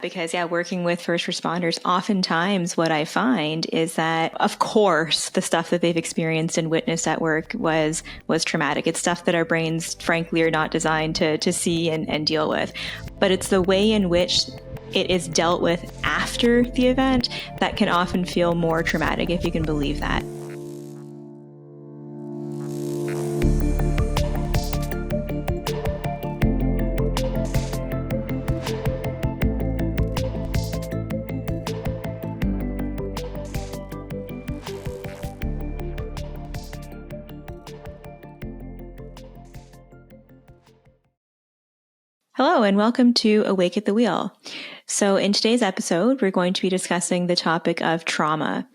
Because, working with first responders, oftentimes what I find is that, of course, the stuff that they've experienced and witnessed at work was traumatic. It's stuff that our brains, frankly, are not designed to see and deal with. But it's the way in which it is dealt with after the event that can often feel more traumatic, if you can believe that. Hello, and welcome to Awake at the Wheel. So in today's episode, we're going to be discussing the topic of trauma.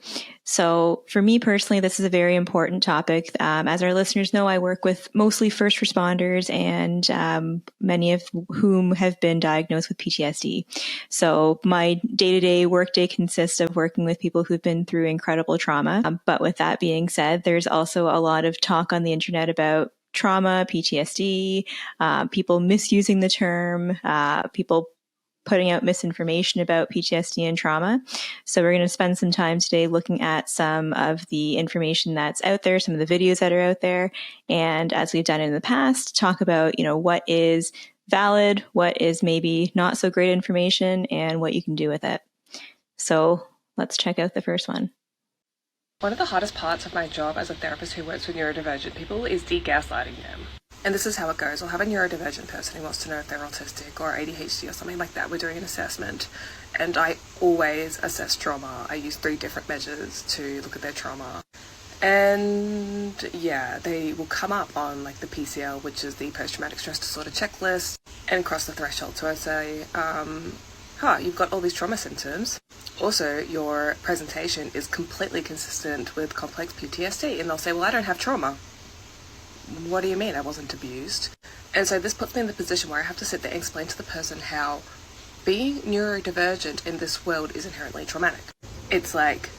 So for me personally, this is a very important topic. As our listeners know, I work with mostly first responders and many of whom have been diagnosed with PTSD. So my day-to-day workday consists of working with people who've been through incredible trauma. But with that being said, there's also a lot of talk on the internet about trauma, PTSD, people misusing the term, people putting out misinformation about PTSD and trauma. So we're going to spend some time today looking at some of the information that's out there, some of the videos that are out there, and as we've done in the past, talk about, what is valid, what is maybe not so great information, and what you can do with it. So let's check out the first one. One of the hardest parts of my job as a therapist who works with neurodivergent people is de-gaslighting them. And this is how it goes. I'll have a neurodivergent person who wants to know if they're autistic or ADHD or something like that. We're doing an assessment, and I always assess trauma. I use 3 different measures to look at their trauma. And they will come up on like the PCL, which is the post-traumatic stress disorder checklist, and cross the threshold. So I say, you've got all these trauma symptoms. Also, your presentation is completely consistent with complex PTSD. And they'll say, well, I don't have trauma. What do you mean I wasn't abused? And so this puts me in the position where I have to sit there and explain to the person how being neurodivergent in this world is inherently traumatic. It's like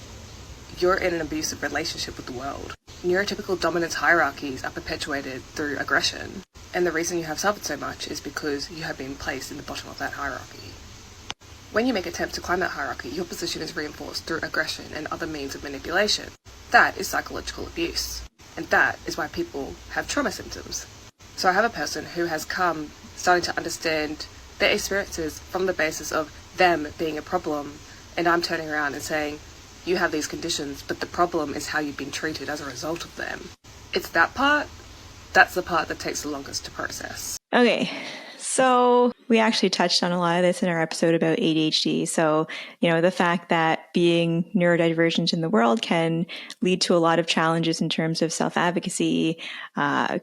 you're in an abusive relationship with the world. Neurotypical dominance hierarchies are perpetuated through aggression. And the reason you have suffered so much is because you have been placed in the bottom of that hierarchy. When you make attempts to climb that hierarchy, your position is reinforced through aggression and other means of manipulation. That is psychological abuse. And that is why people have trauma symptoms. So I have a person who has come starting to understand their experiences from the basis of them being a problem, and I'm turning around and saying, you have these conditions, but the problem is how you've been treated as a result of them. It's that part, that's the part that takes the longest to process. Okay. So we actually touched on a lot of this in our episode about ADHD. So, the fact that being neurodivergent in the world can lead to a lot of challenges in terms of self-advocacy,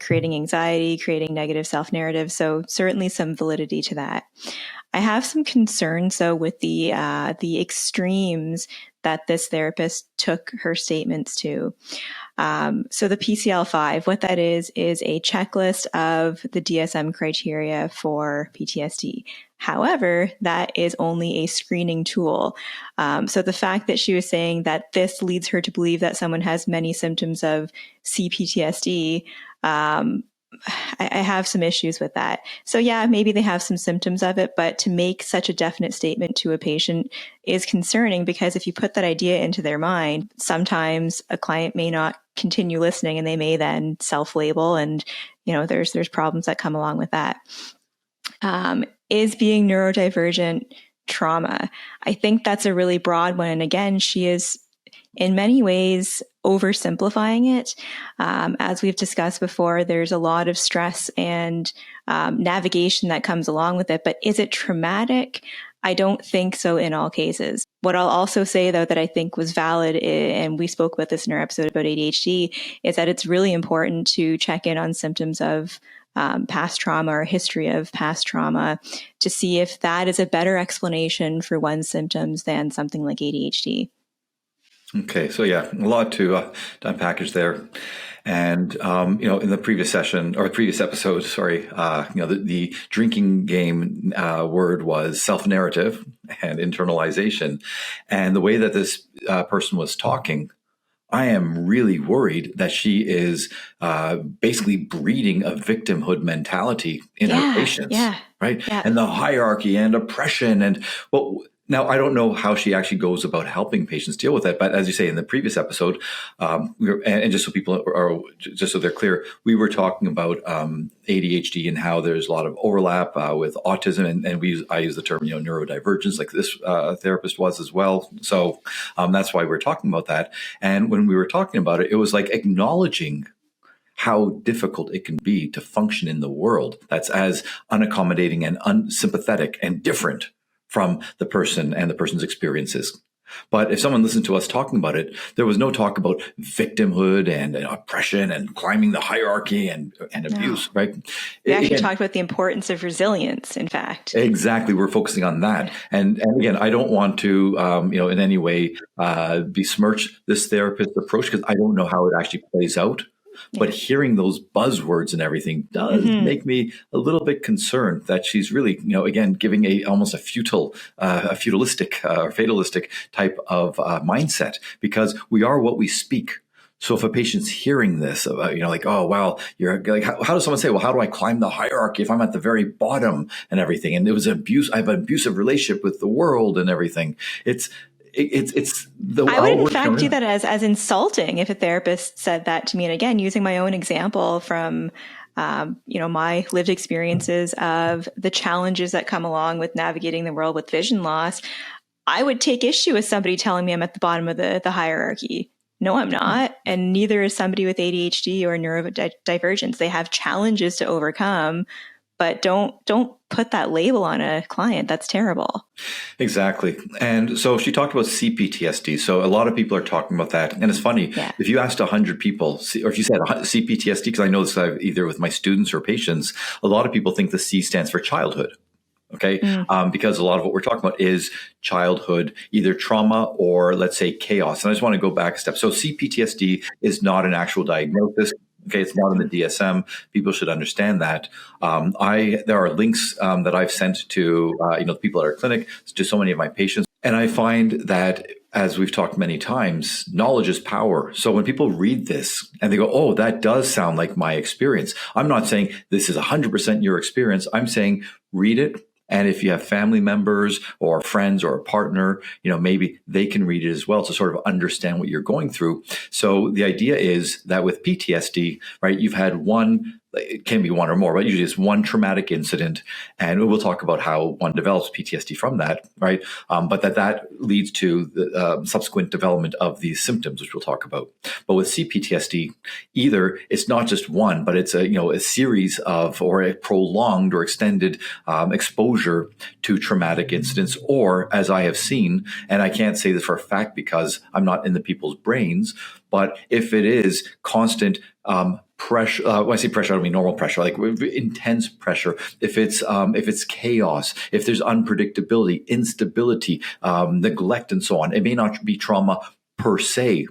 creating anxiety, creating negative self-narrative. So certainly some validity to that. I have some concerns, though, with the extremes that this therapist took her statements to. So the PCL-5, what that is a checklist of the DSM criteria for PTSD. However, that is only a screening tool. So the fact that she was saying that this leads her to believe that someone has many symptoms of CPTSD, I have some issues with that. So maybe they have some symptoms of it, but to make such a definite statement to a patient is concerning, because if you put that idea into their mind, sometimes a client may not continue listening and they may then self-label, and there's problems that come along with that. Is being neurodivergent trauma? I think that's a really broad one. And again, she is in many ways oversimplifying it. As we've discussed before, there's a lot of stress and navigation that comes along with it. But is it traumatic? I don't think so in all cases. What I'll also say, though, that I think was valid, and we spoke about this in our episode about ADHD, is that it's really important to check in on symptoms of past trauma or history of past trauma to see if that is a better explanation for one's symptoms than something like ADHD. Okay, so a lot to unpackage there. And, in the previous episode, the drinking game word was self-narrative and internalization. And the way that this person was talking I am really worried that she is basically breeding a victimhood mentality in her patients, right? Yeah. And the hierarchy and oppression. And well, now I don't know how she actually goes about helping patients deal with that. But as you say in the previous episode, and just so people are, just so they're clear, we were talking about ADHD and how there's a lot of overlap with autism, and I use the term neurodivergence, like this therapist was as well. So that's why we're talking about that. And when we were talking about it, it was like acknowledging how difficult it can be to function in the world that's as unaccommodating and unsympathetic and different from the person and the person's experiences. But if someone listened to us talking about it, there was no talk about victimhood and oppression and climbing the hierarchy and abuse, right? We actually talked about the importance of resilience, in fact. Exactly. We're focusing on that. And again, I don't want to, in any way besmirch this therapist approach because I don't know how it actually plays out. But hearing those buzzwords and everything does make me a little bit concerned that she's really, again, giving almost a fatalistic type of mindset, because we are what we speak. So if a patient's hearing this, like, oh, wow, you're like, how does someone say, well, how do I climb the hierarchy if I'm at the very bottom and everything? And it was abuse. I have an abusive relationship with the world and everything. It's the. I would in fact do that as insulting if a therapist said that to me. And again, using my own example from, my lived experiences of the challenges that come along with navigating the world with vision loss, I would take issue with somebody telling me I'm at the bottom of the hierarchy. No, I'm not. And neither is somebody with ADHD or neurodivergence. They have challenges to overcome, but don't put that label on a client. That's terrible. Exactly. And so she talked about CPTSD. So a lot of people are talking about that. And it's funny, if you asked 100 people, or if you said CPTSD, because I know this either with my students or patients, a lot of people think the C stands for childhood. Okay. Because a lot of what we're talking about is childhood, either trauma or, let's say, chaos. And I just want to go back a step. So CPTSD is not an actual diagnosis. Okay, it's not in the DSM. People should understand that. There are links that I've sent to people at our clinic, to so many of my patients, and I find that, as we've talked many times, knowledge is power. So when people read this and they go, "Oh, that does sound like my experience," I'm not saying this is 100% your experience. I'm saying read it. And if you have family members or friends or a partner, maybe they can read it as well to sort of understand what you're going through. So the idea is that with PTSD, right, you've had one, it can be one or more, but usually it's one traumatic incident. And we'll talk about how one develops PTSD from that, right? But that leads to the subsequent development of these symptoms, which we'll talk about. But with CPTSD, either it's not just one, but it's a series of, or a prolonged or extended exposure to traumatic incidents, or, as I have seen, and I can't say this for a fact because I'm not in the people's brains, but if it is constant pressure, when I say pressure, I don't mean normal pressure, like intense pressure. If it's chaos, if there's unpredictability, instability, neglect, and so on, it may not be trauma per se.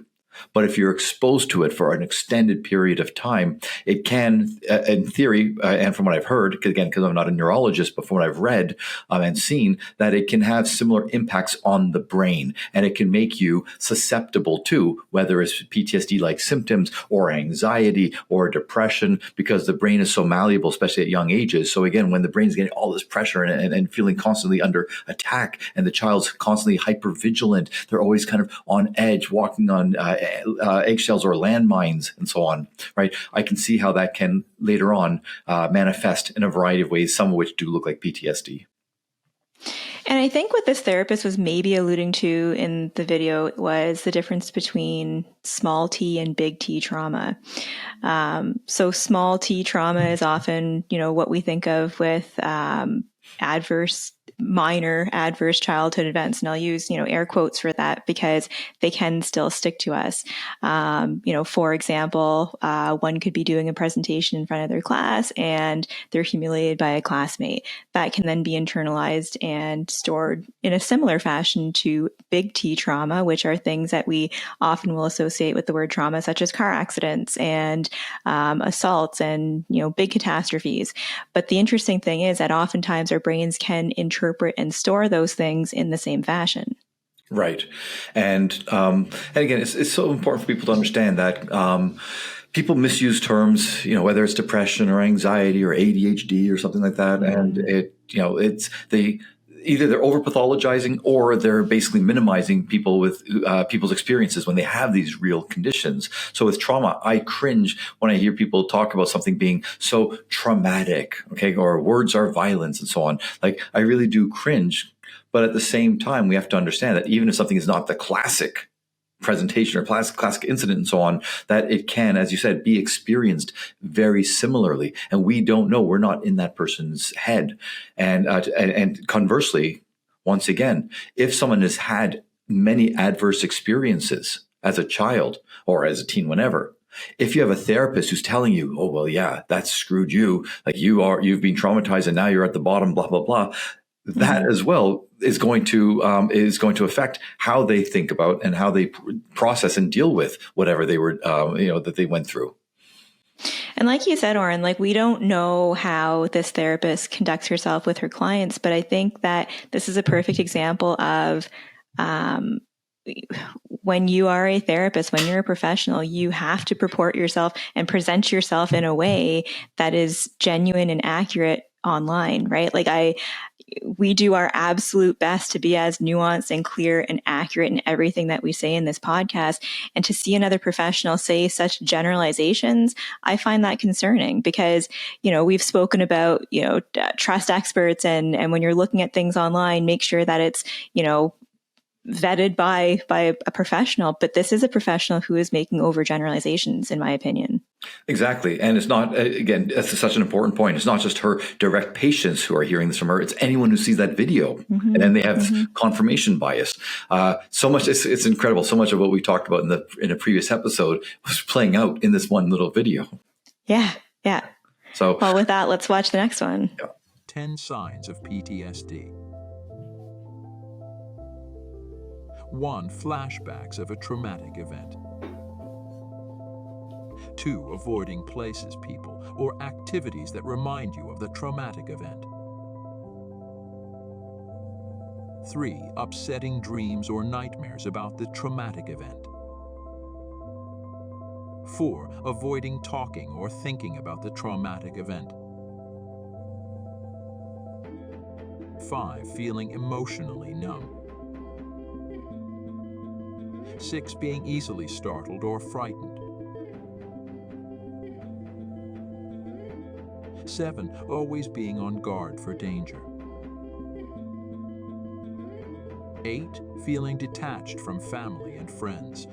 But if you're exposed to it for an extended period of time, it can, in theory, and from what I've heard, again, because I'm not a neurologist, but from what I've read and seen, that it can have similar impacts on the brain, and it can make you susceptible to whether it's PTSD-like symptoms or anxiety or depression, because the brain is so malleable, especially at young ages. So again, when the brain's getting all this pressure and feeling constantly under attack, and the child's constantly hypervigilant, they're always kind of on edge, walking on eggshells or landmines and so on, right? I can see how that can later on manifest in a variety of ways, some of which do look like PTSD. And I think what this therapist was maybe alluding to in the video was the difference between small T and big T trauma. So small T trauma is often, what we think of with minor adverse childhood events. And I'll use, air quotes for that because they can still stick to us. For example, one could be doing a presentation in front of their class and they're humiliated by a classmate. That can then be internalized and stored in a similar fashion to big T trauma, which are things that we often will associate with the word trauma, such as car accidents and assaults and, big catastrophes. But the interesting thing is that oftentimes our brains can interpret and store those things in the same fashion. Right. And again, it's so important for people to understand that people misuse terms, whether it's depression or anxiety or ADHD or something like that. And either they're over pathologizing or they're basically minimizing people with people's experiences when they have these real conditions. So with trauma, I cringe when I hear people talk about something being so traumatic, okay, or words are violence and so on. Like, I really do cringe. But at the same time, we have to understand that even if something is not the classic presentation or classic incident and so on, that it can, as you said, be experienced very similarly. And we don't know. We're not in that person's head. And conversely, once again, if someone has had many adverse experiences as a child or as a teen, whenever, if you have a therapist who's telling you, oh, well, yeah, that screwed you, like you've been traumatized and now you're at the bottom, blah, blah, blah, that as well is going to affect how they think about and how they process and deal with whatever they were, that they went through. And like you said, Oren, like, we don't know how this therapist conducts herself with her clients, but I think that this is a perfect example of when you are a therapist, when you're a professional, you have to purport yourself and present yourself in a way that is genuine and accurate online, right? Like, we do our absolute best to be as nuanced and clear and accurate in everything that we say in this podcast. And to see another professional say such generalizations, I find that concerning because, we've spoken about, trust experts and when you're looking at things online, make sure that it's, vetted by a professional, but this is a professional who is making overgeneralizations, in my opinion. Exactly. And it's not, again, that's such an important point. It's not just her direct patients who are hearing this from her. It's anyone who sees that video. Mm-hmm. And then they have confirmation bias. So much, it's incredible. So much of what we talked about in a previous episode was playing out in this one little video. Yeah. Yeah. So, well, with that, let's watch the next one. Yeah. 10 signs of PTSD. 1. Flashbacks of a traumatic event. 2. Avoiding places, people, or activities that remind you of the traumatic event. 3. Upsetting dreams or nightmares about the traumatic event. 4. Avoiding talking or thinking about the traumatic event. 5. Feeling emotionally numb. 6. Being easily startled or frightened. 7. Always being on guard for danger. 8. Feeling detached from family and friends.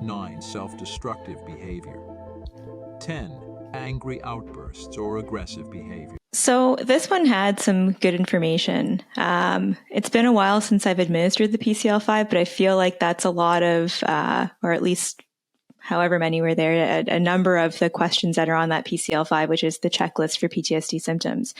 9. Self-destructive behavior. 10. Angry outbursts or aggressive behavior. So this one had some good information. It's been a while since I've administered the PCL-5, but I feel like that's a lot of, or at least however many were there, a number of the questions that are on that PCL-5, which is the checklist for PTSD symptoms.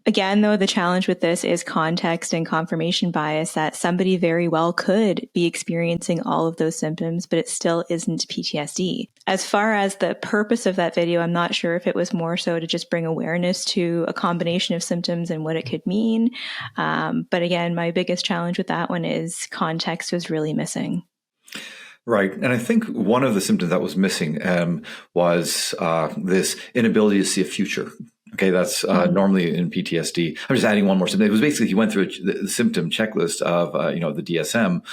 Again, though, the challenge with this is context and confirmation bias, that somebody very well could be experiencing all of those symptoms, but it still isn't PTSD. As far as the purpose of that video, I'm not sure if it was more so to just bring awareness to a combination of symptoms and what it could mean. But again, my biggest challenge with that one is context was really missing. Right. And I think one of the symptoms that was missing was this inability to see a future. Okay, that's normally in PTSD. I'm just adding one more symptom. It was basically he went through the symptom checklist of the DSM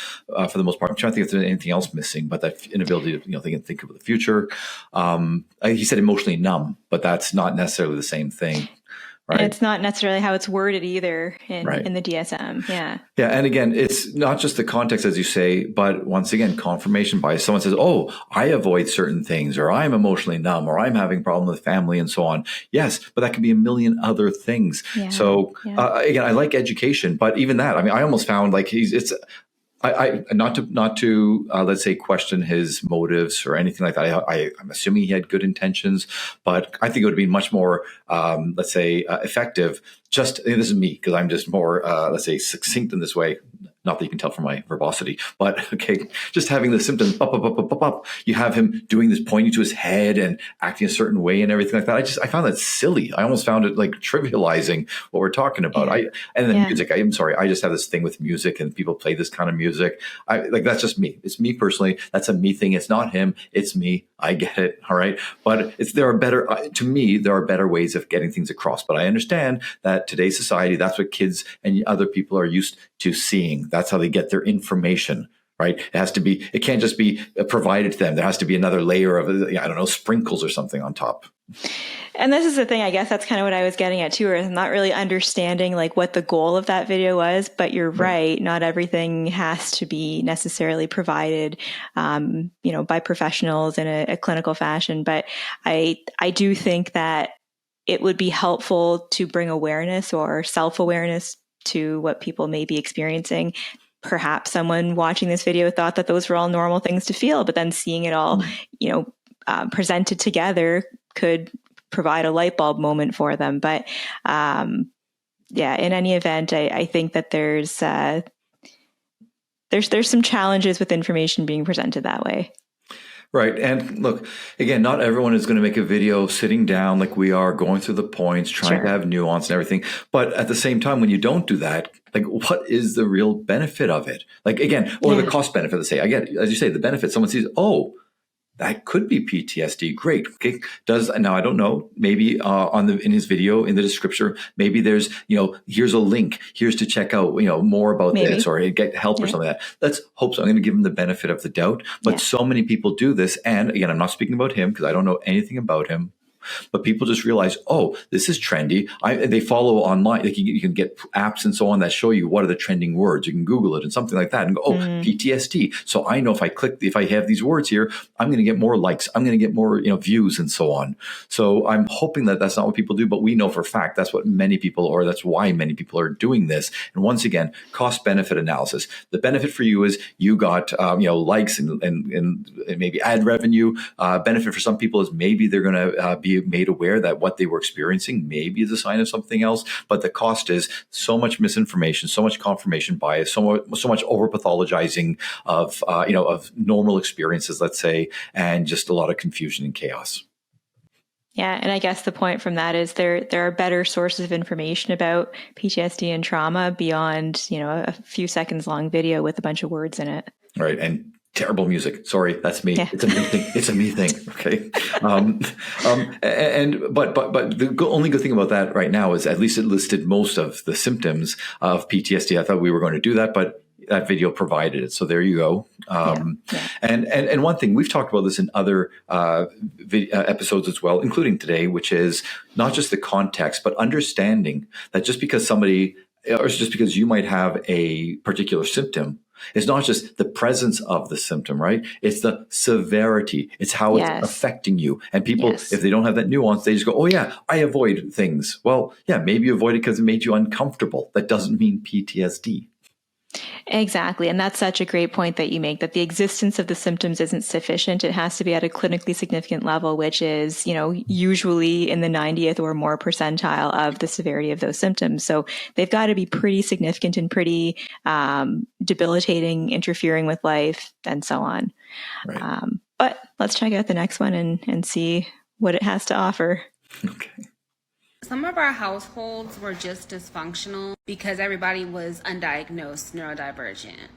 for the most part. I'm trying to think if there's anything else missing, but that inability to think of the future. He said emotionally numb, but that's not necessarily the same thing. Right. And it's not necessarily how it's worded either in the DSM. Yeah. Yeah. And again, it's not just the context, as you say, but once again, confirmation bias. Someone says, oh, I avoid certain things, or I'm emotionally numb, or I'm having a problem with family and so on. Yes, but that could be a million other things. Yeah. So again, I like education, but even that, I mean, I almost found like I not to let's say question his motives or anything like that. I'm assuming he had good intentions, but I think it would be much more, let's say, effective. This is me because I'm just more, let's say, succinct in this way. not that you can tell from my verbosity, but okay, just having the symptoms, you have him doing this, pointing to his head and acting a certain way and everything like that. I found that silly. I almost found it like trivializing what we're talking about. And then music, I'm sorry, I just have this thing with music, and people play this kind of music. That's just me. It's me personally. That's a me thing. It's not him. It's me. I get it. All right. But there are better ways of getting things across. But I understand that today's society, that's what kids and other people are used to seeing. That's how they get their information, right? It can't just be provided to them. There has to be another layer of, I don't know, sprinkles or something on top. And this is the thing, I guess that's kind of what I was getting at too, is not really understanding like what the goal of that video was, but you're right. Not everything has to be necessarily provided, by professionals in a clinical fashion. But I do think that it would be helpful to bring awareness or self-awareness to what people may be experiencing. Perhaps someone watching this video thought that those were all normal things to feel, but then seeing it all, presented together could provide a light bulb moment for them. But in any event, I think that there's some challenges with information being presented that way. Right. And look, again, not everyone is going to make a video sitting down like we are, going through the points, trying to have nuance and everything. But at the same time, when you don't do that, like, what is the real benefit of it? Like, again, or the cost benefit, let's say. I get, as you say, the benefit. Someone sees, oh, that could be PTSD. Great. Okay. Now I don't know. Maybe in his video in the description, maybe there's here's a link. Here's to check out more about this or get help or something like that. Let's hope so. I'm going to give him the benefit of the doubt. But so many people do this, and again, I'm not speaking about him because I don't know anything about him. But people just realize, oh, this is trendy. They follow online. Like you can get apps and so on that show you what are the trending words. You can Google it and something like that and go, PTSD. So I know if I have these words here, I'm going to get more likes. I'm going to get more views and so on. So I'm hoping that that's not what people do, but we know for a fact that's what many people, or that's why many people are doing this. And once again, cost benefit analysis. The benefit for you is you got likes and maybe ad revenue. Benefit for some people is maybe they're going to be made aware that what they were experiencing maybe is a sign of something else. But the cost is so much misinformation, so much confirmation bias, so much over pathologizing of normal experiences, let's say, and just a lot of confusion and chaos. Yeah, and I guess the point from that is there are better sources of information about PTSD and trauma beyond a few seconds long video with a bunch of words in it. Right, and terrible music. Sorry, that's me. Yeah. It's a me thing. It's a me thing. Okay. But the only good thing about that right now is at least it listed most of the symptoms of PTSD. I thought we were going to do that, but that video provided it. So there you go. And one thing, we've talked about this in other episodes as well, including today, which is not just the context, but understanding that just because you might have a particular symptom, it's not just the presence of the symptom, right? It's the severity. It's how it's affecting you. And people, if they don't have that nuance, they just go, oh yeah, I avoid things. Well, yeah, maybe you avoid it because it made you uncomfortable. That doesn't mean PTSD. Exactly. And that's such a great point that you make, that the existence of the symptoms isn't sufficient. It has to be at a clinically significant level, which is, usually in the 90th or more percentile of the severity of those symptoms. So they've got to be pretty significant and pretty debilitating, interfering with life, and so on. Right. But let's check out the next one and see what it has to offer. Okay. Some of our households were just dysfunctional because everybody was undiagnosed neurodivergent.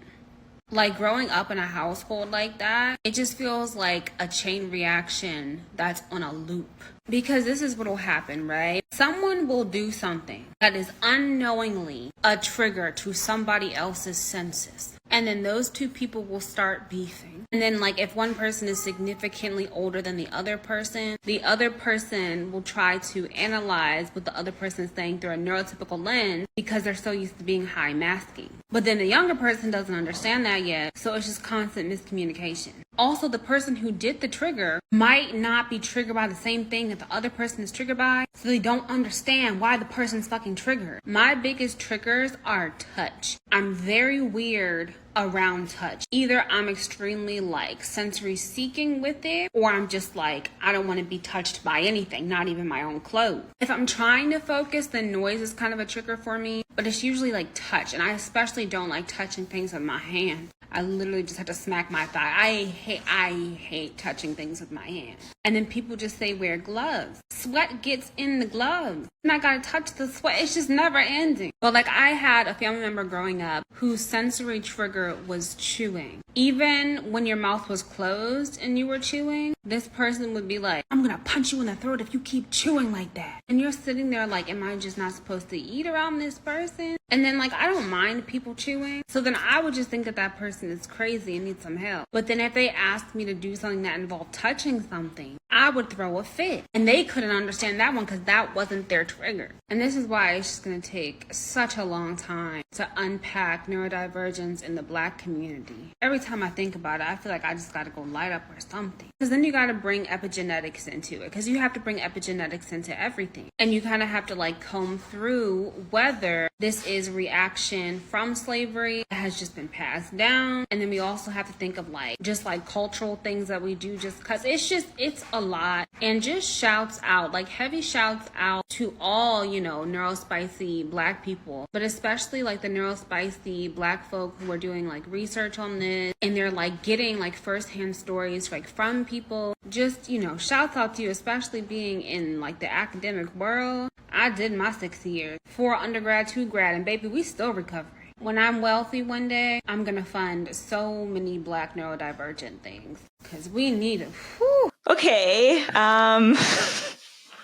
Like growing up in a household like that, it just feels like a chain reaction that's on a loop. Because this is what will happen, right? Someone will do something that is unknowingly a trigger to somebody else's senses. And then those two people will start beefing. And then if one person is significantly older than the other person will try to analyze what the other person is saying through a neurotypical lens because they're so used to being high masking. But then the younger person doesn't understand that yet, so it's just constant miscommunication. Also, the person who did the trigger might not be triggered by the same thing that the other person is triggered by, so they don't understand why the person's fucking triggered. My biggest triggers are touch. I'm very weird around touch. Either I'm extremely sensory seeking with it, or I'm just I don't want to be touched by anything, not even my own clothes. If I'm trying to focus, then noise is kind of a trigger for me. me, but it's usually like touch. And I especially don't like touching things with my hand. I literally just have to smack my thigh. I hate touching things with my hand. And then people just say wear gloves. Sweat gets in the gloves. And I gotta touch the sweat. It's just never ending. But like I had a family member growing up whose sensory trigger was chewing. Even when your mouth was closed and you were chewing, this person would be like, I'm gonna punch you in the throat if you keep chewing like that. And you're sitting there like, am I just not supposed to eat around this person? And then like, I don't mind people chewing. So then I would just think that that person is crazy and needs some help. But then if they asked me to do something that involved touching something, I would throw a fit. And they couldn't understand that one because that wasn't their trigger. And this is why it's just going to take such a long time to unpack neurodivergence in the Black community. Every time I think about it, I feel like I just got to go light up or something. Because then you got to bring epigenetics into it. Because you have to bring epigenetics into everything. And you kind of have to like comb through whether this is reaction from slavery that has just been passed down. And then we also have to think of like, just like cultural things that we do just because it's a lot. And just shouts out, like heavy shouts out to all, you know, neurospicy Black people, but especially like the neurospicy Black folk who are doing like research on this and they're like getting like firsthand stories like from people. Just, you know, shouts out to you, especially being in like the academic world. I did my 6 years, 4 undergrad, 2 grad, and baby, we still recovering. When I'm wealthy one day, I'm gonna fund so many Black neurodivergent things because we need it. Whew. Okay.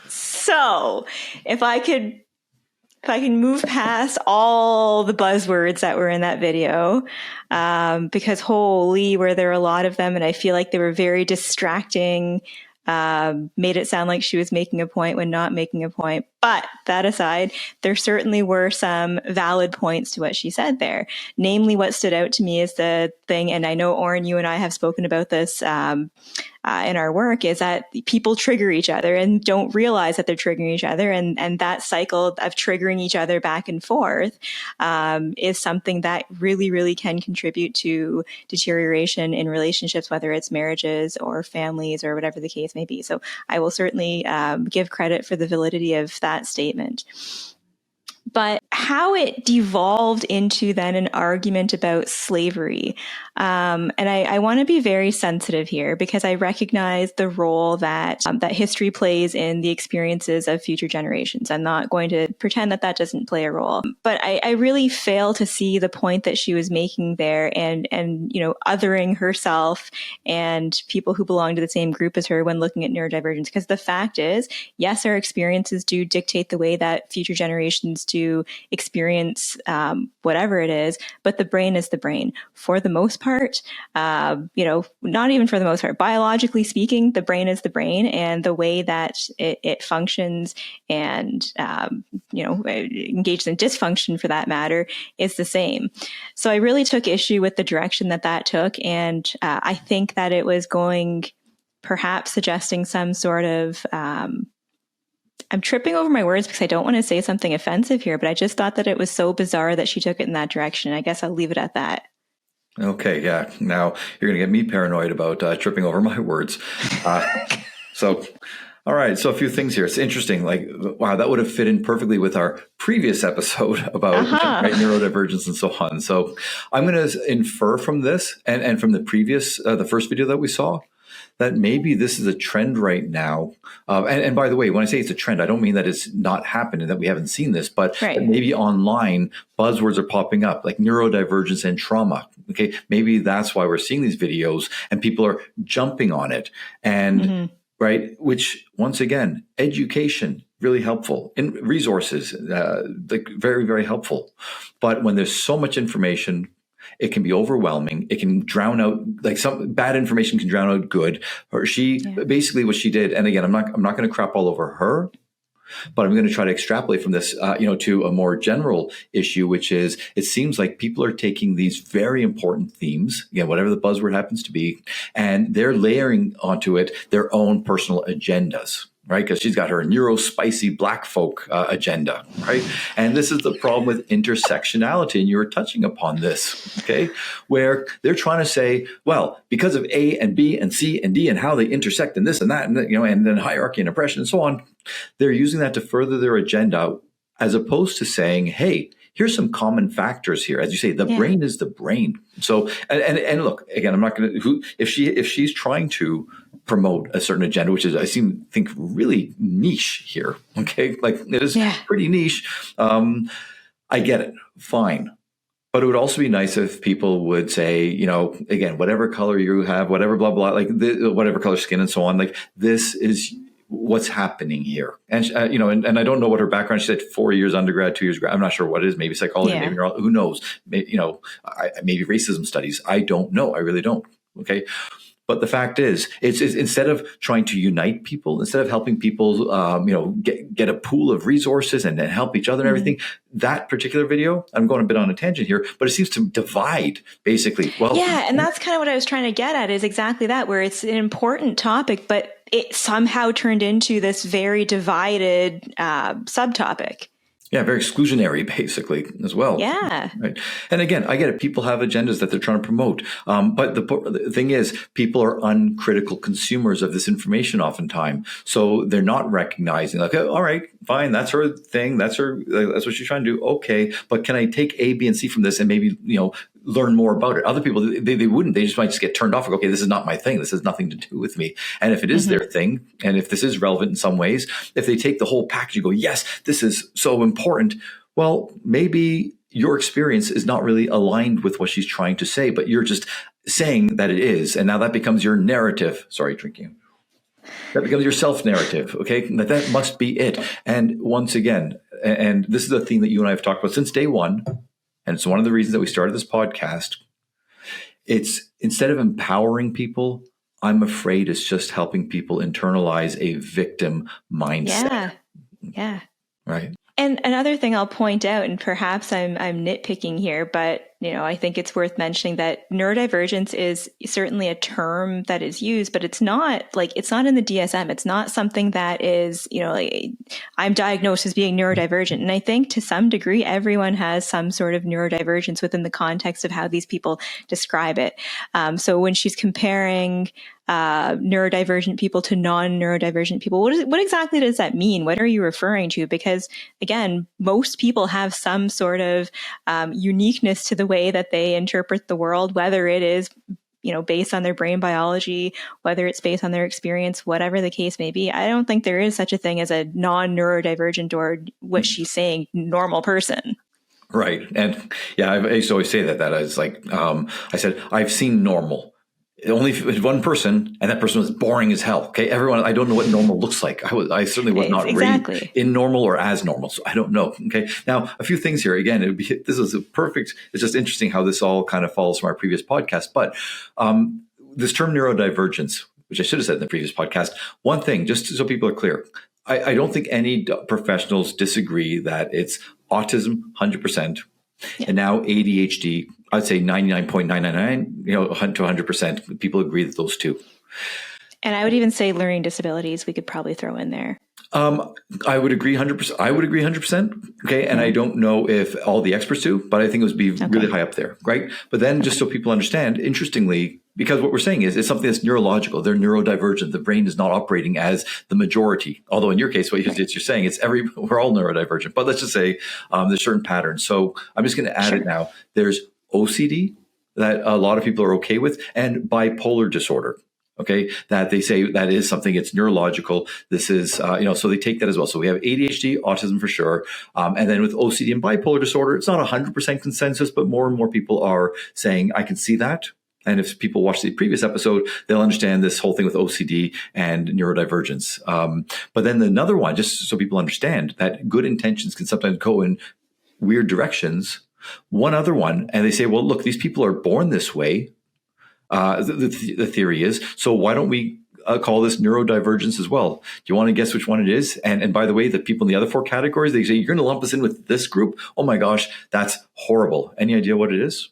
So if I can move past all the buzzwords that were in that video, because holy, were there a lot of them, and I feel like they were very distracting. Made it sound like she was making a point when not making a point. But that aside, there certainly were some valid points to what she said there. Namely, what stood out to me is the thing, and I know, Oren, you and I have spoken about this in our work, is that people trigger each other and don't realize that they're triggering each other. And that cycle of triggering each other back and forth is something that really, really can contribute to deterioration in relationships, whether it's marriages or families or whatever the case may be. So I will certainly give credit for the validity of that statement. But how it devolved into then an argument about slavery. And I want to be very sensitive here because I recognize the role that that history plays in the experiences of future generations. I'm not going to pretend that that doesn't play a role, but I really fail to see the point that she was making there and you know, othering herself and people who belong to the same group as her when looking at neurodivergence. Because the fact is, yes, our experiences do dictate the way that future generations do experience whatever it is, but the brain is the brain for the most part. You know, not even for the most part, biologically speaking, the brain is the brain, and the way that it functions and you know, engages in dysfunction for that matter is the same. So I really took issue with the direction that that took, and I think that it was going, perhaps suggesting some sort of I'm tripping over my words because I don't want to say something offensive here, but I just thought that it was so bizarre that she took it in that direction. I guess I'll leave it at that. Okay, yeah. Now you're going to get me paranoid about tripping over my words. So, all right. So a few things here. It's interesting. Like, wow, that would have fit in perfectly with our previous episode about right, neurodivergence and so on. So I'm going to infer from this and from the previous, the first video that we saw, that maybe this is a trend right now. And by the way, when I say it's a trend, I don't mean that it's not happened and that we haven't seen this, but that maybe online buzzwords are popping up like neurodivergence and trauma. Okay, maybe that's why we're seeing these videos and people are jumping on it. And right, which once again, education, really helpful, in resources, like very, very helpful. But when there's so much information, it can be overwhelming. It can drown out, like some bad information can drown out good. Or basically what she did. And again, I'm not going to crap all over her, but I'm going to try to extrapolate from this, you know, to a more general issue, which is it seems like people are taking these very important themes, again, whatever the buzzword happens to be, and they're layering onto it their own personal agendas. Right, because she's got her neurospicy Black folk agenda, right? And this is the problem with intersectionality, and you were touching upon this, okay? Where they're trying to say, well, because of A and B and C and D and how they intersect and this and that, and you know, and then hierarchy and oppression and so on, they're using that to further their agenda, as opposed to saying, hey, here's some common factors here. As you say, the brain is the brain. So, and look, again, I'm not going to, if she's trying to promote a certain agenda, which is, I think really niche here. Okay. Like it is pretty niche. I get it. Fine. But it would also be nice if people would say, you know, again, whatever color you have, whatever, blah, blah, like whatever color skin and so on, like this is what's happening here. And, you know, and I don't know what her background, she said 4 years undergrad, 2 years grad. I'm not sure what it is. Maybe psychology, maybe neurology, who knows? Maybe, you know, maybe racism studies. I don't know. I really don't. Okay. But the fact is, it's instead of trying to unite people, instead of helping people, you know, get a pool of resources and then help each other and everything, that particular video, I'm going a bit on a tangent here, but it seems to divide basically. Well, and that's kind of what I was trying to get at, is exactly that, where it's an important topic, but it somehow turned into this very divided subtopic. Yeah, very exclusionary, basically, as well. Yeah. Right. And again, I get it. People have agendas that they're trying to promote. But the thing is, people are uncritical consumers of this information oftentimes. So they're not recognizing, like, oh, all right, fine, that's her thing. That's what she's trying to do. Okay. But can I take A, B, and C from this and maybe, you know, learn more about it? Other people, they wouldn't. They just might just get turned off. Like, okay, this is not my thing. This has nothing to do with me. And if it is their thing, and if this is relevant in some ways, if they take the whole package and go, yes, this is so important, well, maybe your experience is not really aligned with what she's trying to say, but you're just saying that it is. And now that becomes your narrative. Sorry, drinking. That becomes your self-narrative, okay? That must be it. And once again, and this is a theme that you and I have talked about since day one, and it's one of the reasons that we started this podcast. It's instead of empowering people, I'm afraid it's just helping people internalize a victim mindset. Yeah. Right. And another thing I'll point out, and perhaps I'm nitpicking here, but you know, I think it's worth mentioning that neurodivergence is certainly a term that is used, but it's not in the DSM. It's not something that is, you know, like, I'm diagnosed as being neurodivergent. And I think to some degree, everyone has some sort of neurodivergence within the context of how these people describe it. So when she's comparing neurodivergent people to non-neurodivergent people, what exactly does that mean? What are you referring to? Because again, most people have some sort of uniqueness to the way that they interpret the world, whether it is, you know, based on their brain biology, whether it's based on their experience, whatever the case may be. I don't think there is such a thing as a non-neurodivergent, or what she's saying, normal person. Right. And yeah, I used to always say that is like, I said, I've seen normal. Only one person, and that person was boring as hell. Okay, everyone, I don't know what normal looks like. I certainly was not raised in normal or as normal, so I don't know. Okay, now a few things here. Again, this is a perfect. It's just interesting how this all kind of follows from our previous podcast. But this term neurodivergence, which I should have said in the previous podcast, one thing, just so people are clear, I don't think any professionals disagree that it's autism 100%, and now ADHD. I'd say 99.999, you know, to 100%. People agree that those two. And I would even say learning disabilities, we could probably throw in there. I would agree 100%. I would agree 100%. Okay. And I don't know if all the experts do, but I think it would be really high up there. Right. But then just so people understand, interestingly, because what we're saying is it's something that's neurological. They're neurodivergent. The brain is not operating as the majority. Although in your case, what you're saying, we're all neurodivergent, but let's just say there's certain patterns. So I'm just going to add it now. There's OCD that a lot of people are okay with, and bipolar disorder. Okay, that they say that is something, it's neurological. This is, you know, so they take that as well. So we have ADHD, autism for sure. And then with OCD and bipolar disorder, it's not 100% consensus, but more and more people are saying, I can see that. And if people watch the previous episode, they'll understand this whole thing with OCD and neurodivergence. But then another one, just so people understand that good intentions can sometimes go in weird directions. One other one, and they say, well, look, these people are born this way. The theory is, so why don't we call this neurodivergence as well? Do you want to guess which one it is? And by the way, the people in the other four categories, they say, you're going to lump us in with this group? Oh my gosh, that's horrible. Any idea what it is?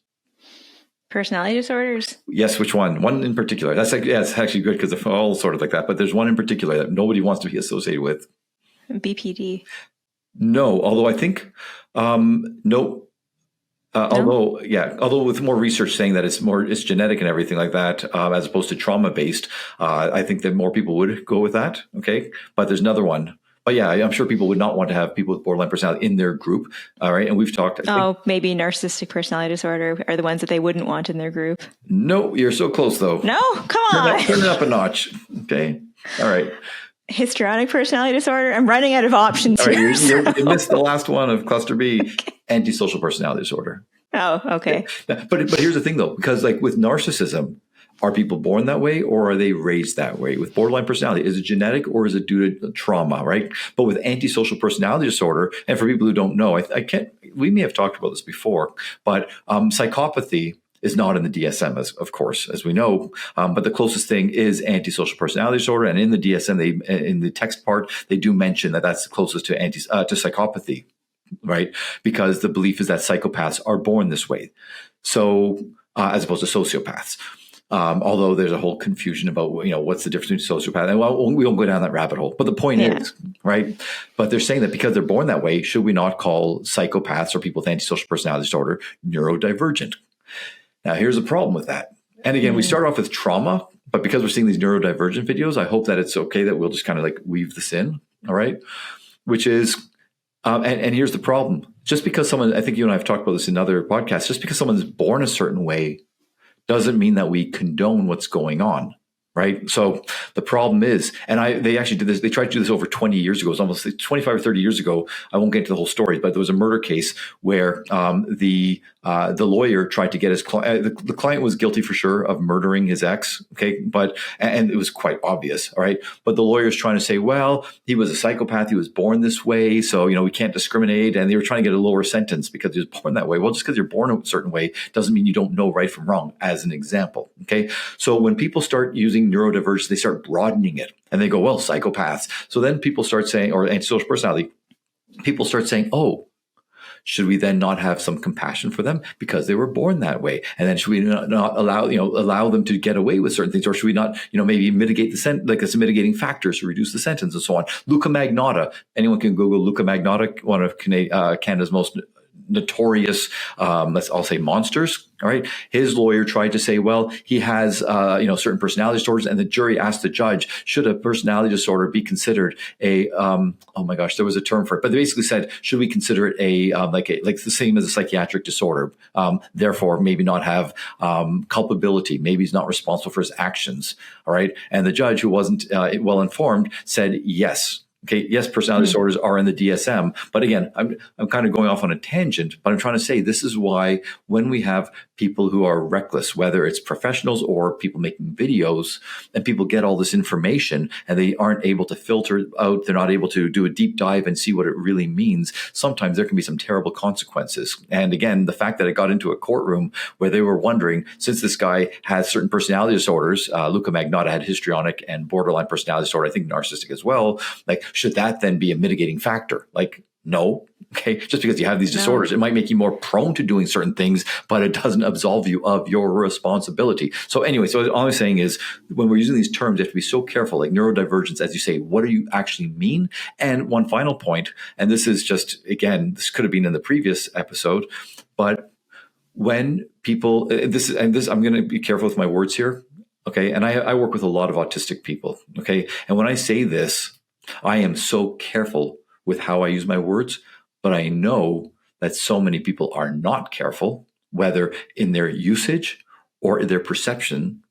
Personality disorders? Yes, which one? One in particular. That's like, yeah, it's actually good because they're all sort of like that. But there's one in particular that nobody wants to be associated with. BPD. No, although I think, no. Although with more research saying that it's genetic and everything like that, as opposed to trauma based, I think that more people would go with that. Okay. But there's another one, But yeah, I'm sure people would not want to have people with borderline personality in their group. All right. And we've talked. Maybe narcissistic personality disorder are the ones that they wouldn't want in their group. No, you're so close though. No, come on. Turn it up a notch. Okay. All right. Histrionic personality disorder. I'm running out of options All right, here. you missed the last one of cluster B, okay. Antisocial personality disorder. Oh, okay. But here's the thing though, because like with narcissism, are people born that way or are they raised that way? With borderline personality, is it genetic or is it due to trauma, right? But with antisocial personality disorder, and for people who don't know, we may have talked about this before, but psychopathy is not in the DSM, of course, as we know. But the closest thing is antisocial personality disorder. And in the DSM, in the text part, they do mention that that's the closest to psychopathy, right? Because the belief is that psychopaths are born this way. So, as opposed to sociopaths. Although there's a whole confusion about, what's the difference between sociopath. And we won't go down that rabbit hole. But the point is, right? But they're saying that because they're born that way, should we not call psychopaths or people with antisocial personality disorder neurodivergent? Now, here's the problem with that. And again, we start off with trauma, but because we're seeing these neurodivergent videos, I hope that it's okay that we'll just kind of like weave this in. All right. Which is, and here's the problem. Just because someone, I think you and I have talked about this in other podcasts, just because someone's born a certain way doesn't mean that we condone what's going on, right? So the problem is, and they actually did this, they tried to do this over 20 years ago. It was almost like 25 or 30 years ago. I won't get into the whole story, but there was a murder case where the lawyer tried to get his client, the client was guilty for sure of murdering his ex, okay? And it was quite obvious, all right? But the lawyer's trying to say, well, he was a psychopath, he was born this way, so, we can't discriminate. And they were trying to get a lower sentence because he was born that way. Well, just because you're born a certain way doesn't mean you don't know right from wrong, as an example, okay? So when people start using neurodivergence, they start broadening it. And they go, well, psychopaths. So then people start saying, or antisocial personality, people start saying, oh, should we then not have some compassion for them because they were born that way? And then should we not allow them to get away with certain things? Or should we not, maybe mitigate some mitigating factors to reduce the sentence and so on? Luca Magnotta, anyone can Google Luca Magnotta, one of Canada's most notorious, I'll say monsters. All right. His lawyer tried to say, well, he has, certain personality disorders. And the jury asked the judge, should a personality disorder be considered oh my gosh, there was a term for it, but they basically said, should we consider it like the same as a psychiatric disorder? Therefore, maybe not have, culpability. Maybe he's not responsible for his actions. All right. And the judge, who wasn't well informed, said yes. Okay, yes, personality disorders are in the DSM, but again, I'm kind of going off on a tangent, but I'm trying to say this is why when we have people who are reckless, whether it's professionals or people making videos, and people get all this information and they aren't able to filter it out, they're not able to do a deep dive and see what it really means, sometimes there can be some terrible consequences. And again, the fact that it got into a courtroom where they were wondering, since this guy has certain personality disorders, Luca Magnotta had histrionic and borderline personality disorder, I think narcissistic as well, like, should that then be a mitigating factor? Like, no. Okay. Just because you have these disorders, it might make you more prone to doing certain things, but it doesn't absolve you of your responsibility. So anyway, so all I'm saying is when we're using these terms, you have to be so careful, like neurodivergence, as you say, what do you actually mean? And one final point, and this is just, again, this could have been in the previous episode, but when people, I'm going to be careful with my words here. Okay. And I work with a lot of autistic people. Okay. And when I say this, I am so careful with how I use my words, but I know that so many people are not careful, whether in their usage or in their perception,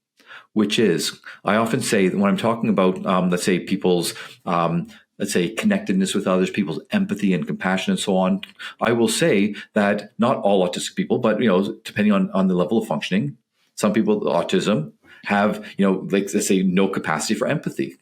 which is, I often say that when I'm talking about, let's say people's, connectedness with others, people's empathy and compassion and so on, I will say that not all autistic people, but, depending on the level of functioning, some people with autism have, let's say no capacity for empathy.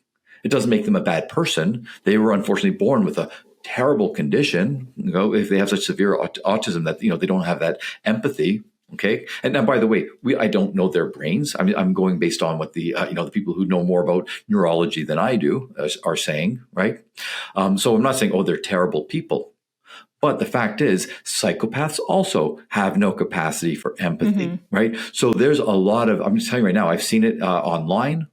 It doesn't make them a bad person. They were unfortunately born with a terrible condition. If they have such severe autism that, they don't have that empathy. Okay. And now, by the way, I don't know their brains. I'm going based on what the people who know more about neurology than I do are saying. Right. So I'm not saying, they're terrible people. But the fact is, psychopaths also have no capacity for empathy. Right. So there's a lot of, I'm just telling you right now, I've seen it online.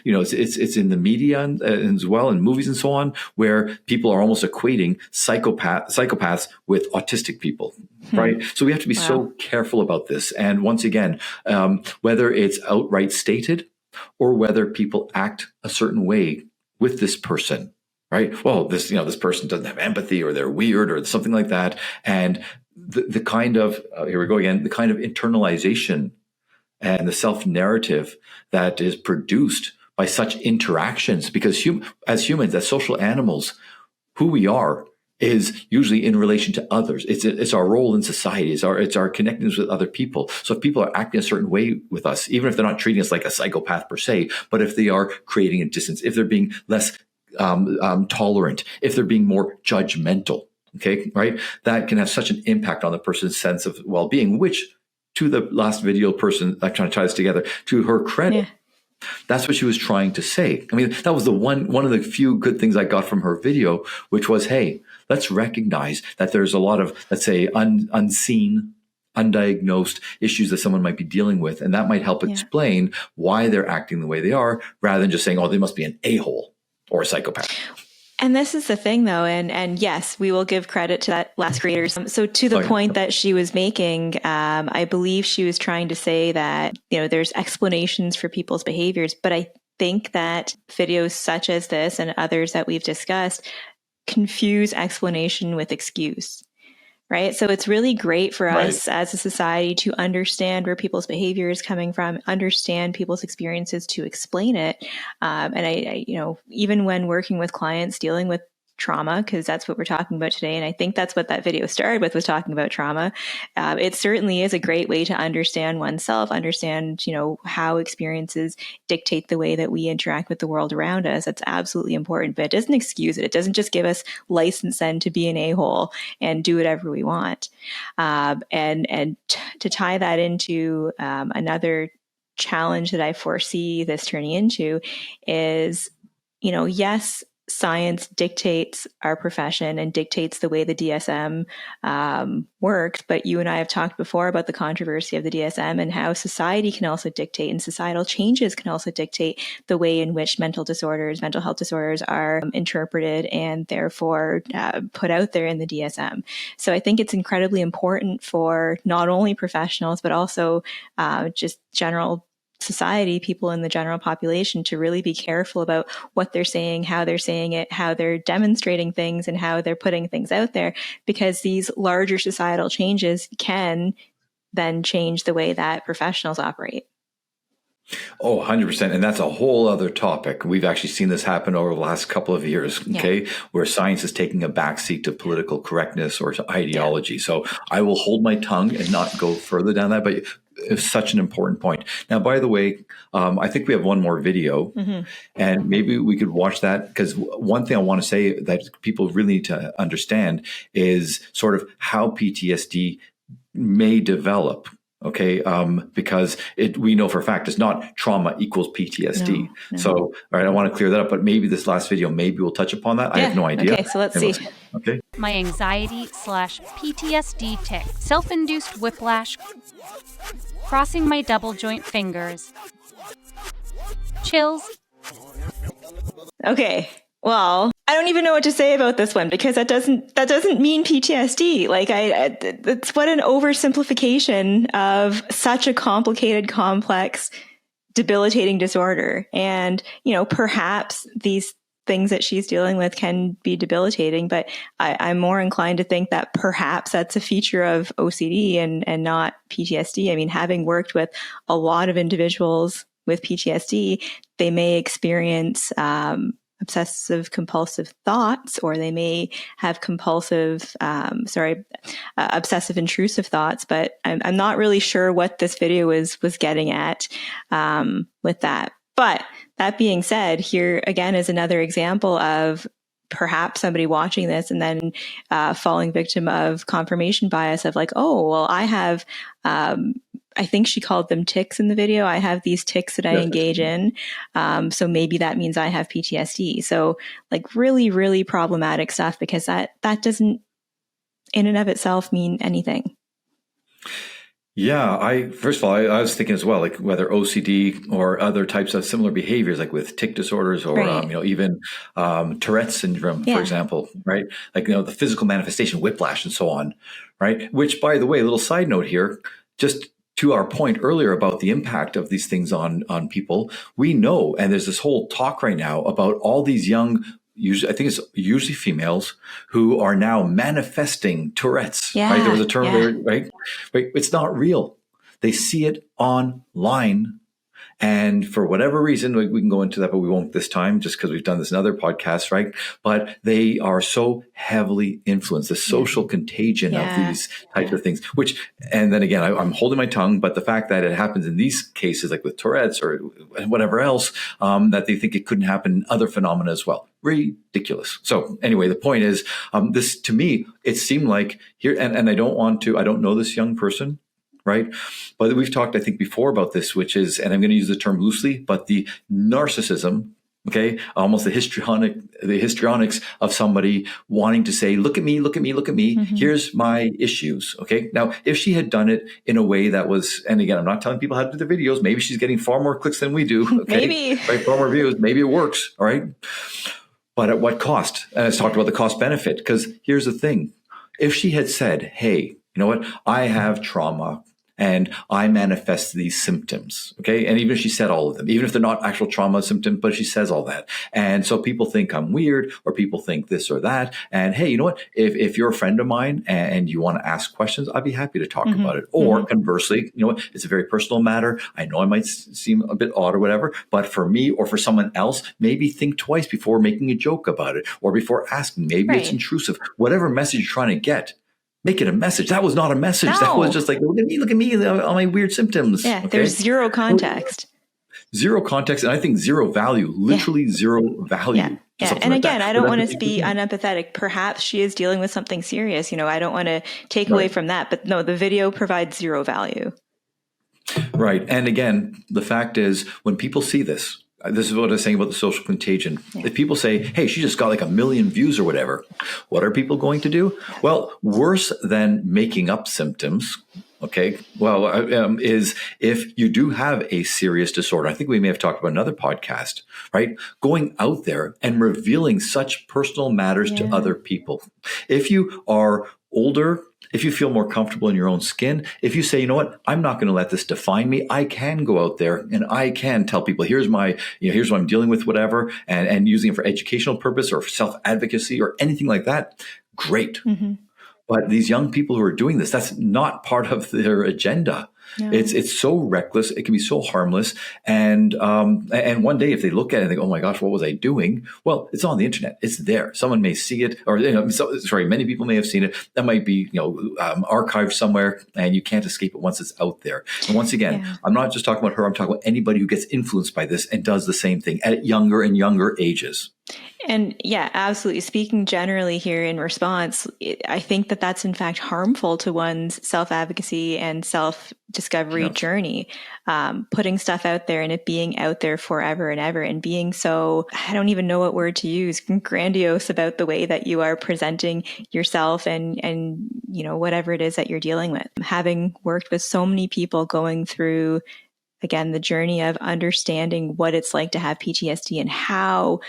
It's in the media as well, in movies and so on, where people are almost equating psychopaths with autistic people, right? So we have to be so careful about this. And once again, whether it's outright stated or whether people act a certain way with this person, right? Well, this person doesn't have empathy, or they're weird, or something like that. And the kind of, here we go again, the kind of internalization and the self-narrative that is produced by such interactions, because as humans, as social animals, who we are is usually in relation to others. It's our role in society. It's our connections with other people. So if people are acting a certain way with us, even if they're not treating us like a psychopath per se, but if they are creating a distance, if they're being less tolerant, if they're being more judgmental, okay, right, that can have such an impact on the person's sense of well-being, which, to the last video person, I'm trying to tie this together, to her credit, that's what she was trying to say. I mean, that was one of the few good things I got from her video, which was, hey, let's recognize that there's a lot of, let's say, unseen, undiagnosed issues that someone might be dealing with. And that might help explain why they're acting the way they are, rather than just saying, oh, they must be an a-hole or a psychopath. And this is the thing, though, and yes, we will give credit to that last creator. So to the point that she was making, I believe she was trying to say that, there's explanations for people's behaviors, but I think that videos such as this and others that we've discussed confuse explanation with excuse. Right. So it's really great for us as a society to understand where people's behavior is coming from, understand people's experiences to explain it. And I even when working with clients dealing with trauma, because that's what we're talking about today. And I think that's what that video started with, was talking about trauma. It certainly is a great way to understand oneself, understand, how experiences dictate the way that we interact with the world around us. That's absolutely important, but it doesn't excuse it. It doesn't just give us license then to be an a-hole and do whatever we want. To tie that into another challenge that I foresee this turning into is, yes, science dictates our profession and dictates the way the DSM works. But you and I have talked before about the controversy of the DSM and how society can also dictate, and societal changes can also dictate the way in which mental health disorders are interpreted and therefore put out there in the DSM. So I think it's incredibly important for not only professionals, but also just general society, people in the general population, to really be careful about what they're saying, how they're saying it, how they're demonstrating things, and how they're putting things out there, because these larger societal changes can then change the way that professionals operate. Oh, 100%. And that's a whole other topic. We've actually seen this happen over the last couple of years, okay, where science is taking a backseat to political correctness or to ideology. So I will hold my tongue and not go further down that, but it's such an important point. Now, by the way, I think we have one more video, and maybe we could watch that, because one thing I want to say that people really need to understand is sort of how PTSD may develop. Okay, because we know for a fact it's not trauma equals PTSD. No. So, all right, I want to clear that up, but maybe this last video, maybe we'll touch upon that. I have no idea. Okay, so let's see. Okay. My anxiety/PTSD tic, self-induced whiplash, crossing my double joint fingers, chills. Okay. Well, I don't even know what to say about this one, because that doesn't mean PTSD. Like it's what an oversimplification of such a complicated, complex, debilitating disorder. And, perhaps these things that she's dealing with can be debilitating, but I'm more inclined to think that perhaps that's a feature of OCD and not PTSD. I mean, having worked with a lot of individuals with PTSD, they may experience obsessive compulsive thoughts, or they may have obsessive intrusive thoughts, but I'm not really sure what this video was getting at with that. But that being said, here again is another example of perhaps somebody watching this and then falling victim of confirmation bias of like, oh, well, I have I think she called them tics in the video. I have these tics that I engage in. So maybe that means I have PTSD. So like really, really problematic stuff, because that doesn't in and of itself mean anything. Yeah, first of all, I was thinking as well, like whether OCD or other types of similar behaviors, like with tic disorders or even Tourette's syndrome, for example, right? Like the physical manifestation, whiplash, and so on, right? Which, by the way, a little side note here, just to our point earlier about the impact of these things on people, we know, and there's this whole talk right now about all these young usually, I think it's usually females who are now manifesting Tourette's, right? There was a term there, right? It's not real. They see it online. And for whatever reason, we can go into that, but we won't this time just because we've done this in other podcasts, right? But they are so heavily influenced, the social contagion of these types of things, and then again, I'm holding my tongue, but the fact that it happens in these cases, like with Tourette's or whatever else, that they think it couldn't happen in other phenomena as well. Ridiculous. So anyway, the point is, this to me, it seemed like here, and I don't know this young person, right? But we've talked, I think, before about this, which is, and I'm going to use the term loosely, but the narcissism, okay, almost the histrionics of somebody wanting to say, look at me, look at me, look at me. Mm-hmm. Here's my issues. Okay. Now, if she had done it in a way that was, and again, I'm not telling people how to do their videos. Maybe she's getting far more clicks than we do. Okay? Maybe. Right. Far more views. Maybe it works. All right. But at what cost? And it's talked about the cost benefit, because here's the thing. If she had said, hey, you know what? I have trauma and I manifest these symptoms. Okay. And even if she said all of them, even if they're not actual trauma symptoms, but she says all that. And so people think I'm weird, or people think this or that. And hey, you know what? If you're a friend of mine and you want to ask questions, I'd be happy to talk about it. Or conversely, you know what? It's a very personal matter. I know I might seem a bit odd or whatever, but for me or for someone else, maybe think twice before making a joke about it or before asking. Maybe it's intrusive. Whatever message you're trying to get, make it a message. That was not a message. No. That was just like, look at me, all my weird symptoms. Yeah, okay? There's zero context. Zero context, and I think zero value, literally zero value. Yeah. And again, I don't want to be unempathetic. Perhaps she is dealing with something serious. You know, I don't want to take away from that. But no, the video provides zero value. Right. And again, the fact is, when people see this is what I was saying about the social contagion. If people say, hey, she just got like 1 million views or whatever, what are people going to do? Well, worse than making up symptoms, okay, is if you do have a serious disorder. I think we may have talked about another podcast, right? Going out there and revealing such personal matters to other people. If you are older, if you feel more comfortable in your own skin, if you say, you know what, I'm not going to let this define me. I can go out there and I can tell people, here's what I'm dealing with, whatever, and using it for educational purpose or for self-advocacy or anything like that. Great. Mm-hmm. But these young people who are doing this, that's not part of their agenda. No. It's so reckless. It can be so harmless. And one day if they look at it and think, oh my gosh, what was I doing? Well, it's on the internet. It's there. Someone may see it, or many people may have seen it. That might be archived somewhere, and you can't escape it once it's out there. And once again, I'm not just talking about her. I'm talking about anybody who gets influenced by this and does the same thing at younger and younger ages. And yeah, absolutely. Speaking generally here in response, I think that that's in fact harmful to one's self-advocacy and self-discovery journey. Putting stuff out there and it being out there forever and ever, and being so, I don't even know what word to use, grandiose about the way that you are presenting yourself and whatever it is that you're dealing with. Having worked with so many people going through, again, the journey of understanding what it's like to have PTSD and how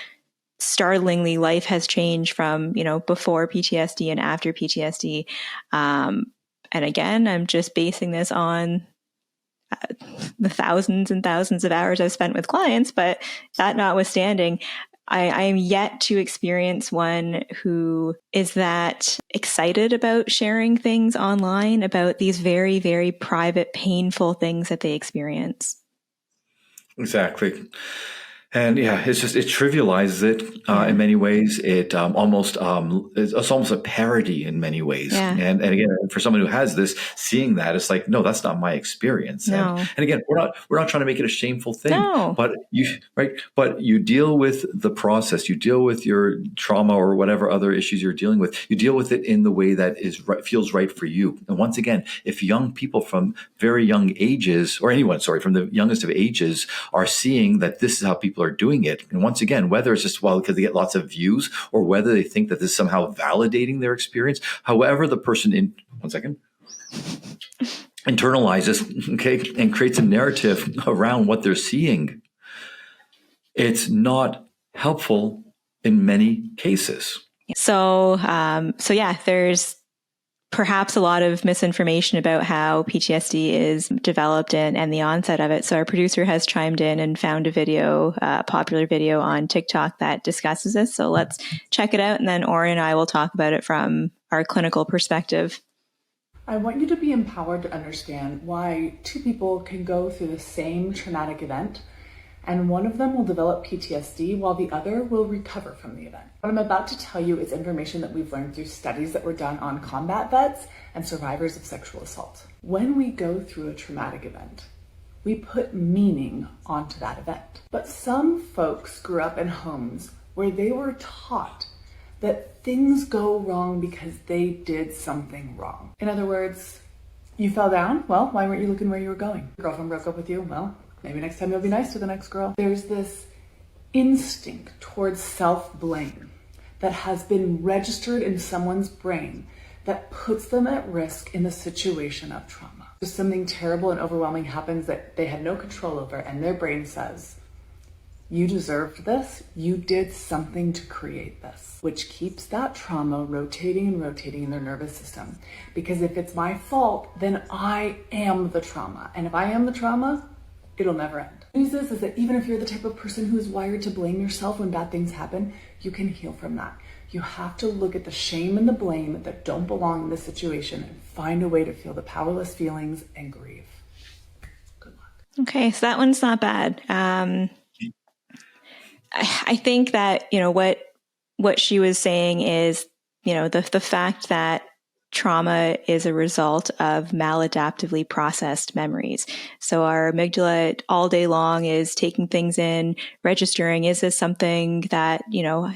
startlingly life has changed from, before PTSD and after PTSD. And again, I'm just basing this on the thousands and thousands of hours I've spent with clients, but that notwithstanding, I am yet to experience one who is that excited about sharing things online about these very, very private, painful things that they experience. Exactly. And yeah, it trivializes it in many ways. It's almost a parody in many ways. Yeah. And again, for someone who has this, seeing that, it's like, no, that's not my experience. No. And again, we're not trying to make it a shameful thing. No. But you deal with the process. You deal with your trauma or whatever other issues you're dealing with. You deal with it in the way that feels right for you. And once again, if young people from very young ages, or anyone, from the youngest of ages, are seeing that this is how people are doing it. And once again, whether it's just because they get lots of views or whether they think that this is somehow validating their experience, however the person internalizes, okay, and creates a narrative around what they're seeing, it's not helpful in many cases. So yeah, there's perhaps a lot of misinformation about how PTSD is developed and the onset of it. So our producer has chimed in and found a video, a popular video on TikTok that discusses this. So let's check it out. And then Oren and I will talk about it from our clinical perspective. I want you to be empowered to understand why two people can go through the same traumatic event and one of them will develop PTSD while the other will recover from the event. What I'm about to tell you is information that we've learned through studies that were done on combat vets and survivors of sexual assault. When we go through a traumatic event, we put meaning onto that event. But some folks grew up in homes where they were taught that things go wrong because they did something wrong. In other words, you fell down? Well, why weren't you looking where you were going? Your girlfriend broke up with you? Well, maybe next time you'll be nice to the next girl. There's this instinct towards self-blame that has been registered in someone's brain that puts them at risk in a situation of trauma. If something terrible and overwhelming happens that they had no control over, and their brain says, you deserved this, you did something to create this, which keeps that trauma rotating and rotating in their nervous system. Because if it's my fault, then I am the trauma. And if I am the trauma, it'll never end. The news is that even if you're the type of person who's wired to blame yourself when bad things happen, you can heal from that. You have to look at the shame and the blame that don't belong in this situation and find a way to feel the powerless feelings and grieve. Good luck. Okay, so that one's not bad. I think that, what she was saying is, the fact that trauma is a result of maladaptively processed memories. So our amygdala all day long is taking things in, registering, is this something that,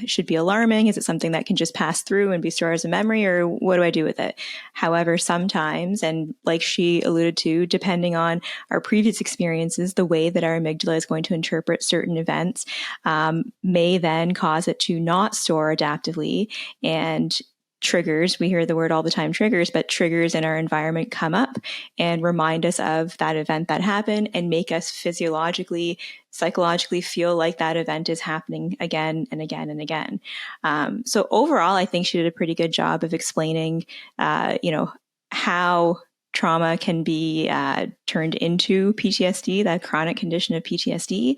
should be alarming? Is it something that can just pass through and be stored as a memory, or what do I do with it? However, sometimes, and like she alluded to, depending on our previous experiences, the way that our amygdala is going to interpret certain events may then cause it to not store adaptively, and triggers, we hear the word all the time, triggers, but triggers in our environment come up and remind us of that event that happened and make us physiologically, psychologically feel like that event is happening again and again and again. So overall, I think she did a pretty good job of explaining, how trauma can be turned into PTSD, that chronic condition of PTSD,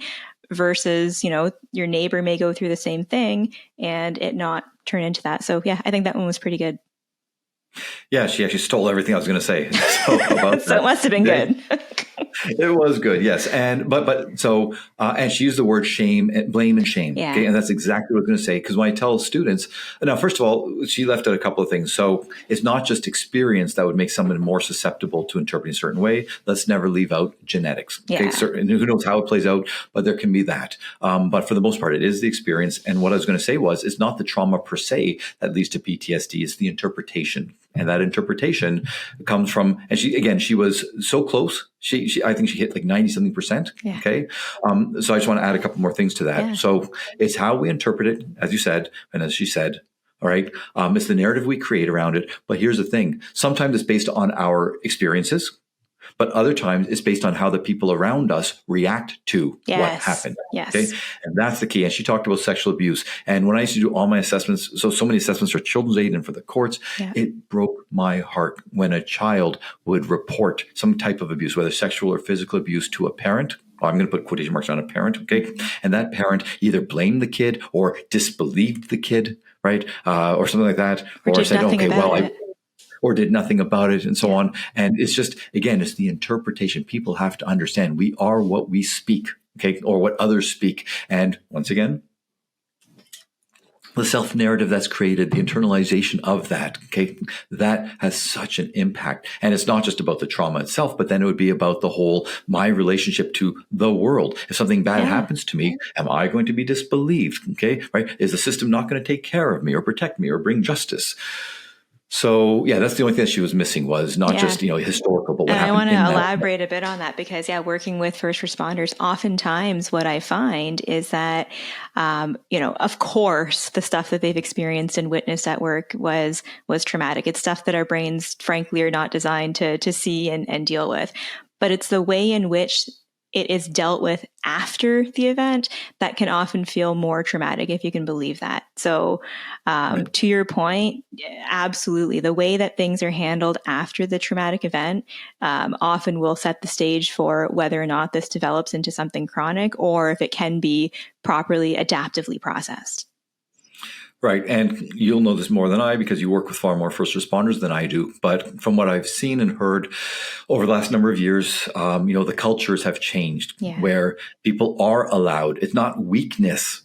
versus, your neighbor may go through the same thing and it not turn into that. So yeah, I think that one was pretty good. Yeah, she actually stole everything I was going to say. So, so it must have been good. It was good, yes. And and she used the word shame, blame and shame. Yeah. Okay, and that's exactly what I was going to say. Because when I tell students, now, first of all, she left out a couple of things. So it's not just experience that would make someone more susceptible to interpreting a certain way. Let's never leave out genetics. Okay, and who knows how it plays out, but there can be that. But for the most part, it is the experience. And what I was going to say was, it's not the trauma per se that leads to PTSD. It's the interpretation. And that interpretation comes from, and she was so close. I think she hit like 90-something%. Yeah. Okay. So I just want to add a couple more things to that. Yeah. So it's how we interpret it, as you said, and as she said, all right. It's the narrative we create around it. But here's the thing. Sometimes it's based on our experiences, but other times it's based on how the people around us react to what happened. Yes. Okay. And that's the key. And she talked about sexual abuse. And when I used to do all my assessments, so many assessments for children's aid and for the courts, it broke my heart when a child would report some type of abuse, whether sexual or physical abuse, to a parent. I'm going to put quotation marks on a parent. Okay. And that parent either blamed the kid or disbelieved the kid, right? Or something like that. Or said, okay, well, or did nothing about it, and so on. And it's just, again, it's the interpretation. People have to understand we are what we speak, okay, or what others speak. And once again, the self-narrative that's created, the internalization of that, okay, that has such an impact. And it's not just about the trauma itself, but then it would be about the whole, my relationship to the world. If something bad happens to me, am I going to be disbelieved, okay, right? Is the system not going to take care of me or protect me or bring justice? So, yeah, that's the only thing that she was missing, was not just, historical, but what happened. I want to elaborate a bit on that because, working with first responders, oftentimes what I find is that, of course, the stuff that they've experienced and witnessed at work was traumatic. It's stuff that our brains, frankly, are not designed to see and deal with. But it's the way in which it is dealt with after the event that can often feel more traumatic, if you can believe that. So to your point, absolutely. The way that things are handled after the traumatic event often will set the stage for whether or not this develops into something chronic, or if it can be properly adaptively processed. Right. And you'll know this more than I because you work with far more first responders than I do. But from what I've seen and heard over the last number of years, the cultures have changed where people are allowed. It's not weakness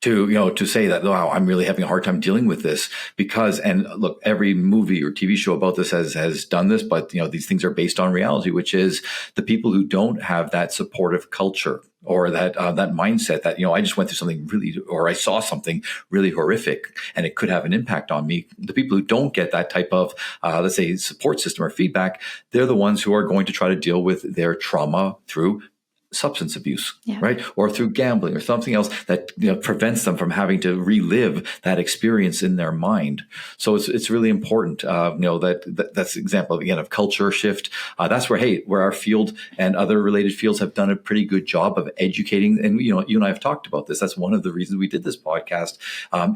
to say that, wow, I'm really having a hard time dealing with this because, and look, every movie or TV show about this has done this, but these things are based on reality, which is the people who don't have that supportive culture or that mindset that, I just went through something really, or I saw something really horrific and it could have an impact on me. The people who don't get that type of, let's say, support system or feedback, they're the ones who are going to try to deal with their trauma through substance abuse, right? Or through gambling or something else that prevents them from having to relive that experience in their mind. So it's really important, that's an example again of culture shift. That's where our field and other related fields have done a pretty good job of educating. And you and I have talked about this. That's one of the reasons we did this podcast,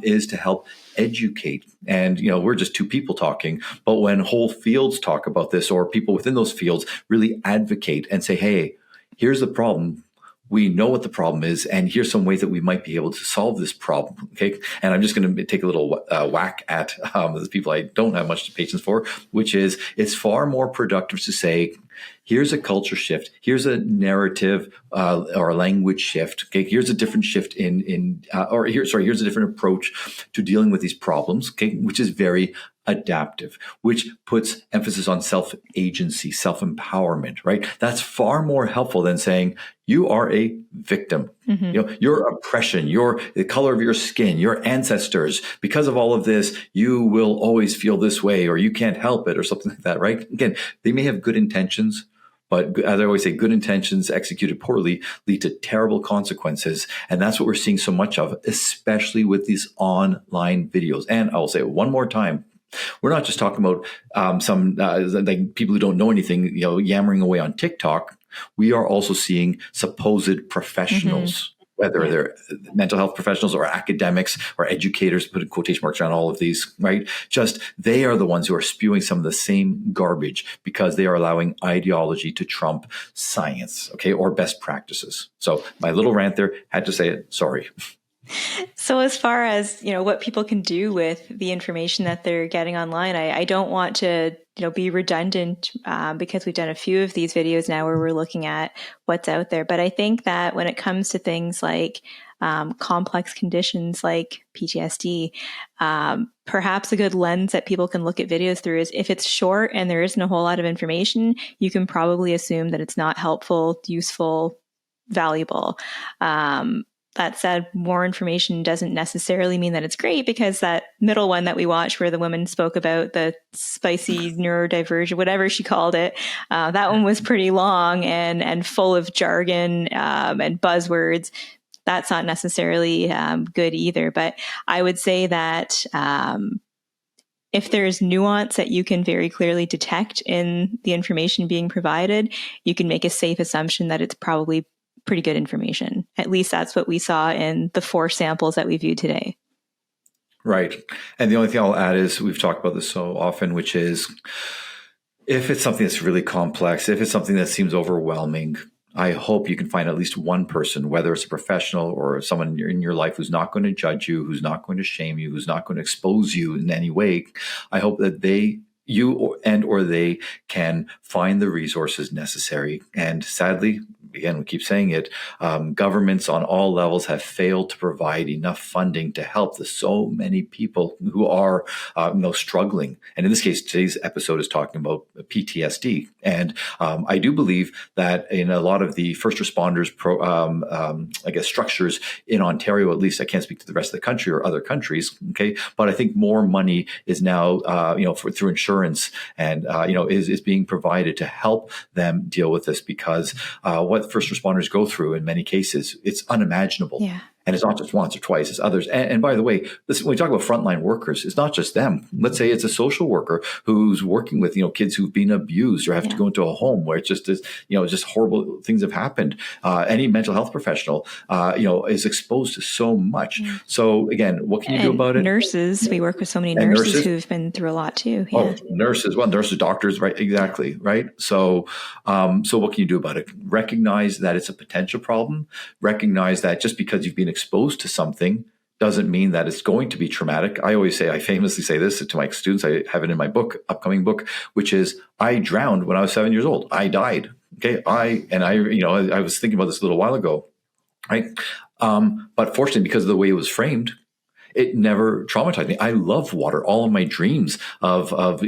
is to help educate. And we're just two people talking, but when whole fields talk about this, or people within those fields really advocate and say, hey, here's the problem. We know what the problem is, and here's some ways that we might be able to solve this problem. Okay, and I'm just going to take a little whack at the people I don't have much patience for, which is it's far more productive to say, here's a culture shift, here's a narrative or a language shift. Okay, here's a different shift here's a different approach to dealing with these problems. Okay, which is very adaptive, which puts emphasis on self-agency, self-empowerment, right? That's far more helpful than saying you are a victim. Mm-hmm. Your oppression, the color of your skin, your ancestors, because of all of this, you will always feel this way, or you can't help it, or something like that, right? Again, they may have good intentions, but as I always say, good intentions executed poorly lead to terrible consequences. And that's what we're seeing so much of, especially with these online videos. And I'll say it one more time. We're not just talking about some like people who don't know anything, yammering away on TikTok. We are also seeing supposed professionals, whether they're mental health professionals or academics or educators, put quotation marks around all of these, right? Just they are the ones who are spewing some of the same garbage because they are allowing ideology to trump science, okay, or best practices. So my little rant there, had to say it. Sorry. So as far as, what people can do with the information that they're getting online, I don't want to, be redundant because we've done a few of these videos now where we're looking at what's out there. But I think that when it comes to things like complex conditions like PTSD, perhaps a good lens that people can look at videos through is if it's short and there isn't a whole lot of information, you can probably assume that it's not helpful, useful, valuable. That said, more information doesn't necessarily mean that it's great, because that middle one that we watched where the woman spoke about the spicy neurodivergent, whatever she called it, that one was pretty long and full of jargon and buzzwords. That's not necessarily good either. But I would say that if there's nuance that you can very clearly detect in the information being provided, you can make a safe assumption that it's probably pretty good information. At least that's what we saw in the 4 samples that we viewed today. Right. And the only thing I'll add is we've talked about this so often, which is if it's something that's really complex, if it's something that seems overwhelming, I hope you can find at least one person, whether it's a professional or someone in your life who's not going to judge you, who's not going to shame you, who's not going to expose you in any way. I hope that you can find the resources necessary. And sadly, again, we keep saying it, governments on all levels have failed to provide enough funding to help the so many people who are struggling. And in this case, today's episode is talking about PTSD. And I do believe that in a lot of the first responders, structures in Ontario, at least, I can't speak to the rest of the country or other countries, okay? But I think more money is now, through insurance and, is being provided to help them deal with this, because what first responders go through in many cases, it's unimaginable. Yeah. And it's not just once or twice, it's others. And by the way, when we talk about frontline workers, it's not just them. Let's say it's a social worker who's working with, kids who've been abused or have to go into a home where it's just, just horrible things have happened. Any mental health professional, is exposed to so much. So again, what can you do about it? Nurses, we work with so many nurses who've been through a lot too. Yeah. Oh, nurses, doctors, right? Exactly. Right. So what can you do about it? Recognize that it's a potential problem. Recognize that just because you've been exposed to something doesn't mean that it's going to be traumatic. I famously say this to my students. I have it in my upcoming book, which is I drowned when I was 7 years old. I died. Okay. I was thinking about this a little while ago. Right. But fortunately, because of the way it was framed, it never traumatized me. I love water. All of my dreams of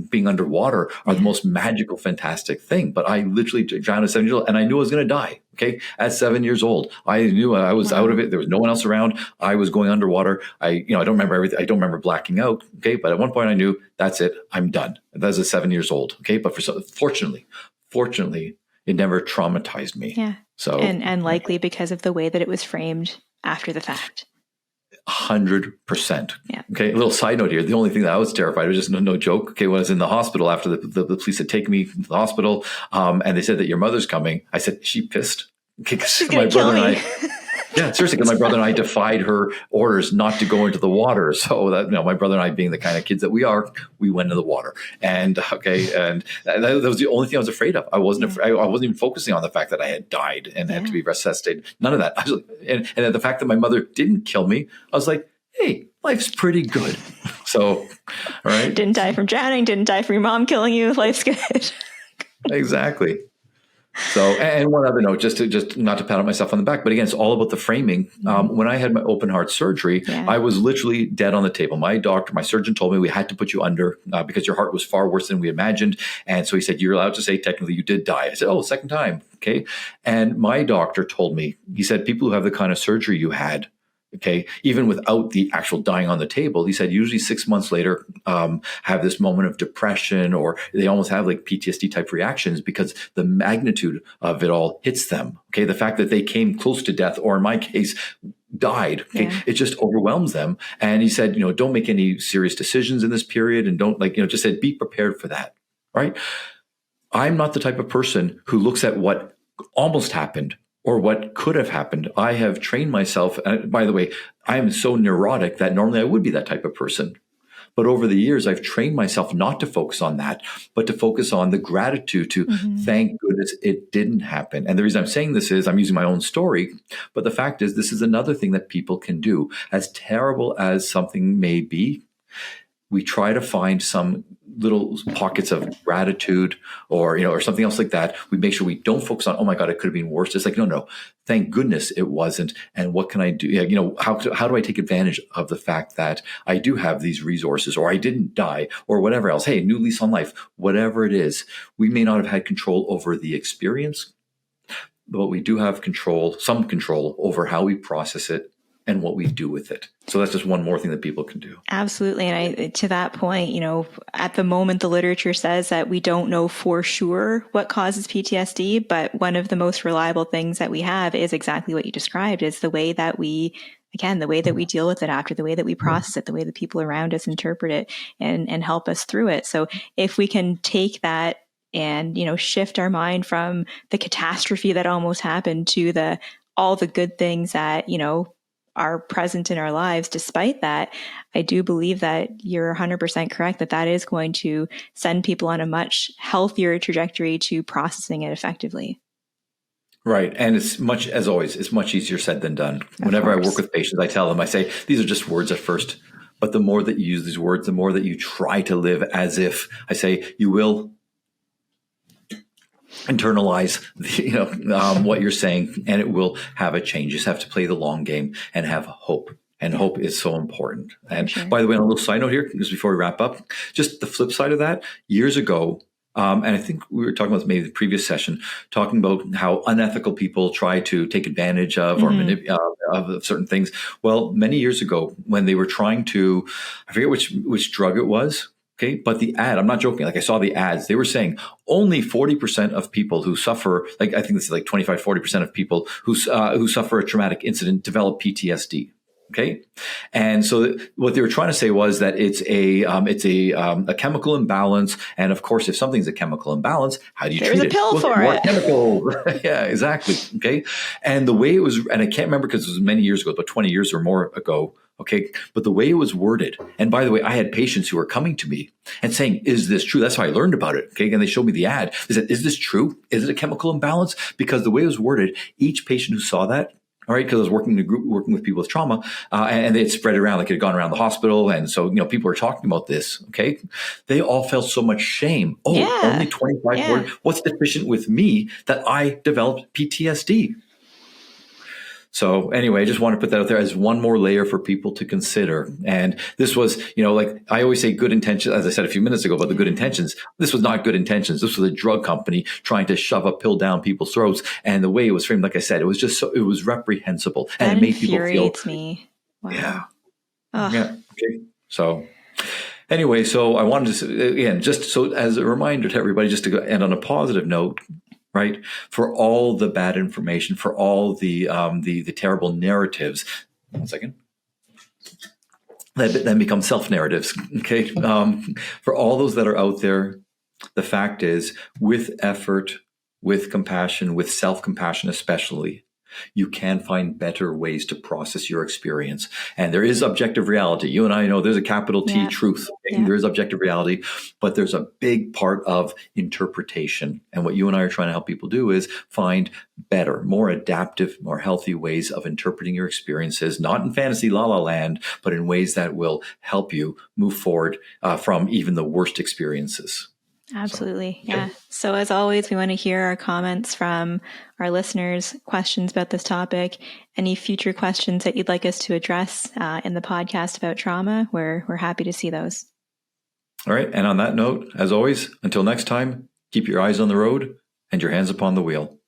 being underwater are the most magical, fantastic thing. But I literally drowned at 7 years old, and I knew I was going to die. Okay, at 7 years old, I knew I was out of it. There was no one else around. I was going underwater. I don't remember everything. I don't remember blacking out. Okay, but at one point I knew that's it. I'm done. That was at 7 years old. Okay, but fortunately, it never traumatized me. Yeah. So and likely because of the way that it was framed after the fact. 100%. Yeah. Okay. A little side note here. The only thing that I was terrified of, just no joke. Okay. When I was in the hospital after the police had taken me to the hospital, and they said that your mother's coming, I said, she pissed. Okay, she's my brother and I. Yeah, seriously, because my brother and I defied her orders not to go into the water. So that, my brother and I, being the kind of kids that we are, we went into the water. And that was the only thing I was afraid of. I wasn't even focusing on the fact that I had died and had to be resuscitated. None of that. And the fact that my mother didn't kill me, I was like, hey, life's pretty good. So, all right. Didn't die from drowning. Didn't die from your mom killing you. Life's good. Exactly. So, and one other note, just not to pat myself on the back, but again, it's all about the framing. When I had my open heart surgery, I was literally dead on the table. My surgeon told me we had to put you under because your heart was far worse than we imagined. And so he said, you're allowed to say technically you did die. I said, oh, second time. Okay. And my doctor told me, he said, people who have the kind of surgery you had, okay, even without the actual dying on the table, he said usually 6 months later have this moment of depression, or they almost have like PTSD type reactions because the magnitude of it all hits them. Okay, the fact that they came close to death, or in my case, died. Okay, it just overwhelms them. And he said, don't make any serious decisions in this period, and don't just said be prepared for that. Right? I'm not the type of person who looks at what almost happened or what could have happened. I have trained myself. By the way, I am so neurotic that normally I would be that type of person. But over the years, I've trained myself not to focus on that, but to focus on the gratitude to thank goodness it didn't happen. And the reason I'm saying this is I'm using my own story. But the fact is, this is another thing that people can do. As terrible as something may be, we try to find some little pockets of gratitude or something else like that. We make sure we don't focus on, oh my God, it could have been worse. It's like, no, thank goodness it wasn't. And what can I do? How do I take advantage of the fact that I do have these resources, or I didn't die, or whatever else? Hey, new lease on life, whatever it is. We may not have had control over the experience, but we do have some control over how we process it and what we do with it. So that's just one more thing that people can do. Absolutely. And to that point, at the moment, the literature says that we don't know for sure what causes PTSD, but one of the most reliable things that we have is exactly what you described, is the way that we deal with it after, the way that we process it, the way that people around us interpret it and help us through it. So if we can take that and, shift our mind from the catastrophe that almost happened to all the good things that, are present in our lives. Despite that, I do believe that you're 100% correct that is going to send people on a much healthier trajectory to processing it effectively. Right. And it's much easier said than done. Whenever I work with patients, I tell them, I say, these are just words at first, but the more that you use these words, the more that you try to live as if, I say, you will internalize what you're saying, and it will have a change. You just have to play the long game and have hope. And hope is so important. And by the way, on a little side note here, just before we wrap up, just the flip side of that, years ago, and I think we were talking about maybe the previous session, talking about how unethical people try to take advantage of or manipulate of certain things. Well, many years ago, when they were trying to, I forget which drug it was, Okay. But the ad, I'm not joking. Like I saw the ads, they were saying only 40% of people who suffer, like I think this is like 25, 40% of people who suffer a traumatic incident develop PTSD. Okay. And so what they were trying to say was that it's a chemical imbalance. And of course, if something's a chemical imbalance, how do you There's treat a it? pill Well, for more it. chemicals. Yeah, exactly. Okay. And the way it was, and I can't remember because it was many years ago, about 20 years or more ago. Okay. But the way it was worded, and by the way, I had patients who were coming to me and saying, is this true? That's how I learned about it. Okay. And they showed me the ad. They said, is this true? Is it a chemical imbalance? Because the way it was worded, each patient who saw that, all right, because I was working in a group, working with people with trauma, and they had spread it around, like it had gone around the hospital. And so, people were talking about this, okay? They all felt so much shame. Oh, Yeah. only 25, 40. What's deficient with me that I developed PTSD? So anyway, I just want to put that out there as one more layer for people to consider. And this was, like I always say good intentions, as I said a few minutes ago about the good intentions. This was not good intentions. This was a drug company trying to shove a pill down people's throats. And the way it was framed, like I said, it was just it was reprehensible. And That it made people feel. infuriates me. Wow. Yeah. Ugh. Yeah. Okay. So anyway, so I wanted to, again, just so as a reminder to everybody, just to go end on a positive note, right? For all the bad information, for all the terrible narratives. 1 second. That then become self-narratives. Okay. For all those that are out there, the fact is, with effort, with compassion, with self-compassion especially, you can find better ways to process your experience. And there is objective reality. You and I know there's a capital T truth. Okay? There is objective reality, but there's a big part of interpretation. And what you and I are trying to help people do is find better, more adaptive, more healthy ways of interpreting your experiences, not in fantasy la la land, but in ways that will help you move forward from even the worst experiences. Absolutely. Yeah. So as always, we want to hear our comments from our listeners, questions about this topic, any future questions that you'd like us to address in the podcast about trauma. We're happy to see those. All right. And on that note, as always, until next time, keep your eyes on the road and your hands upon the wheel.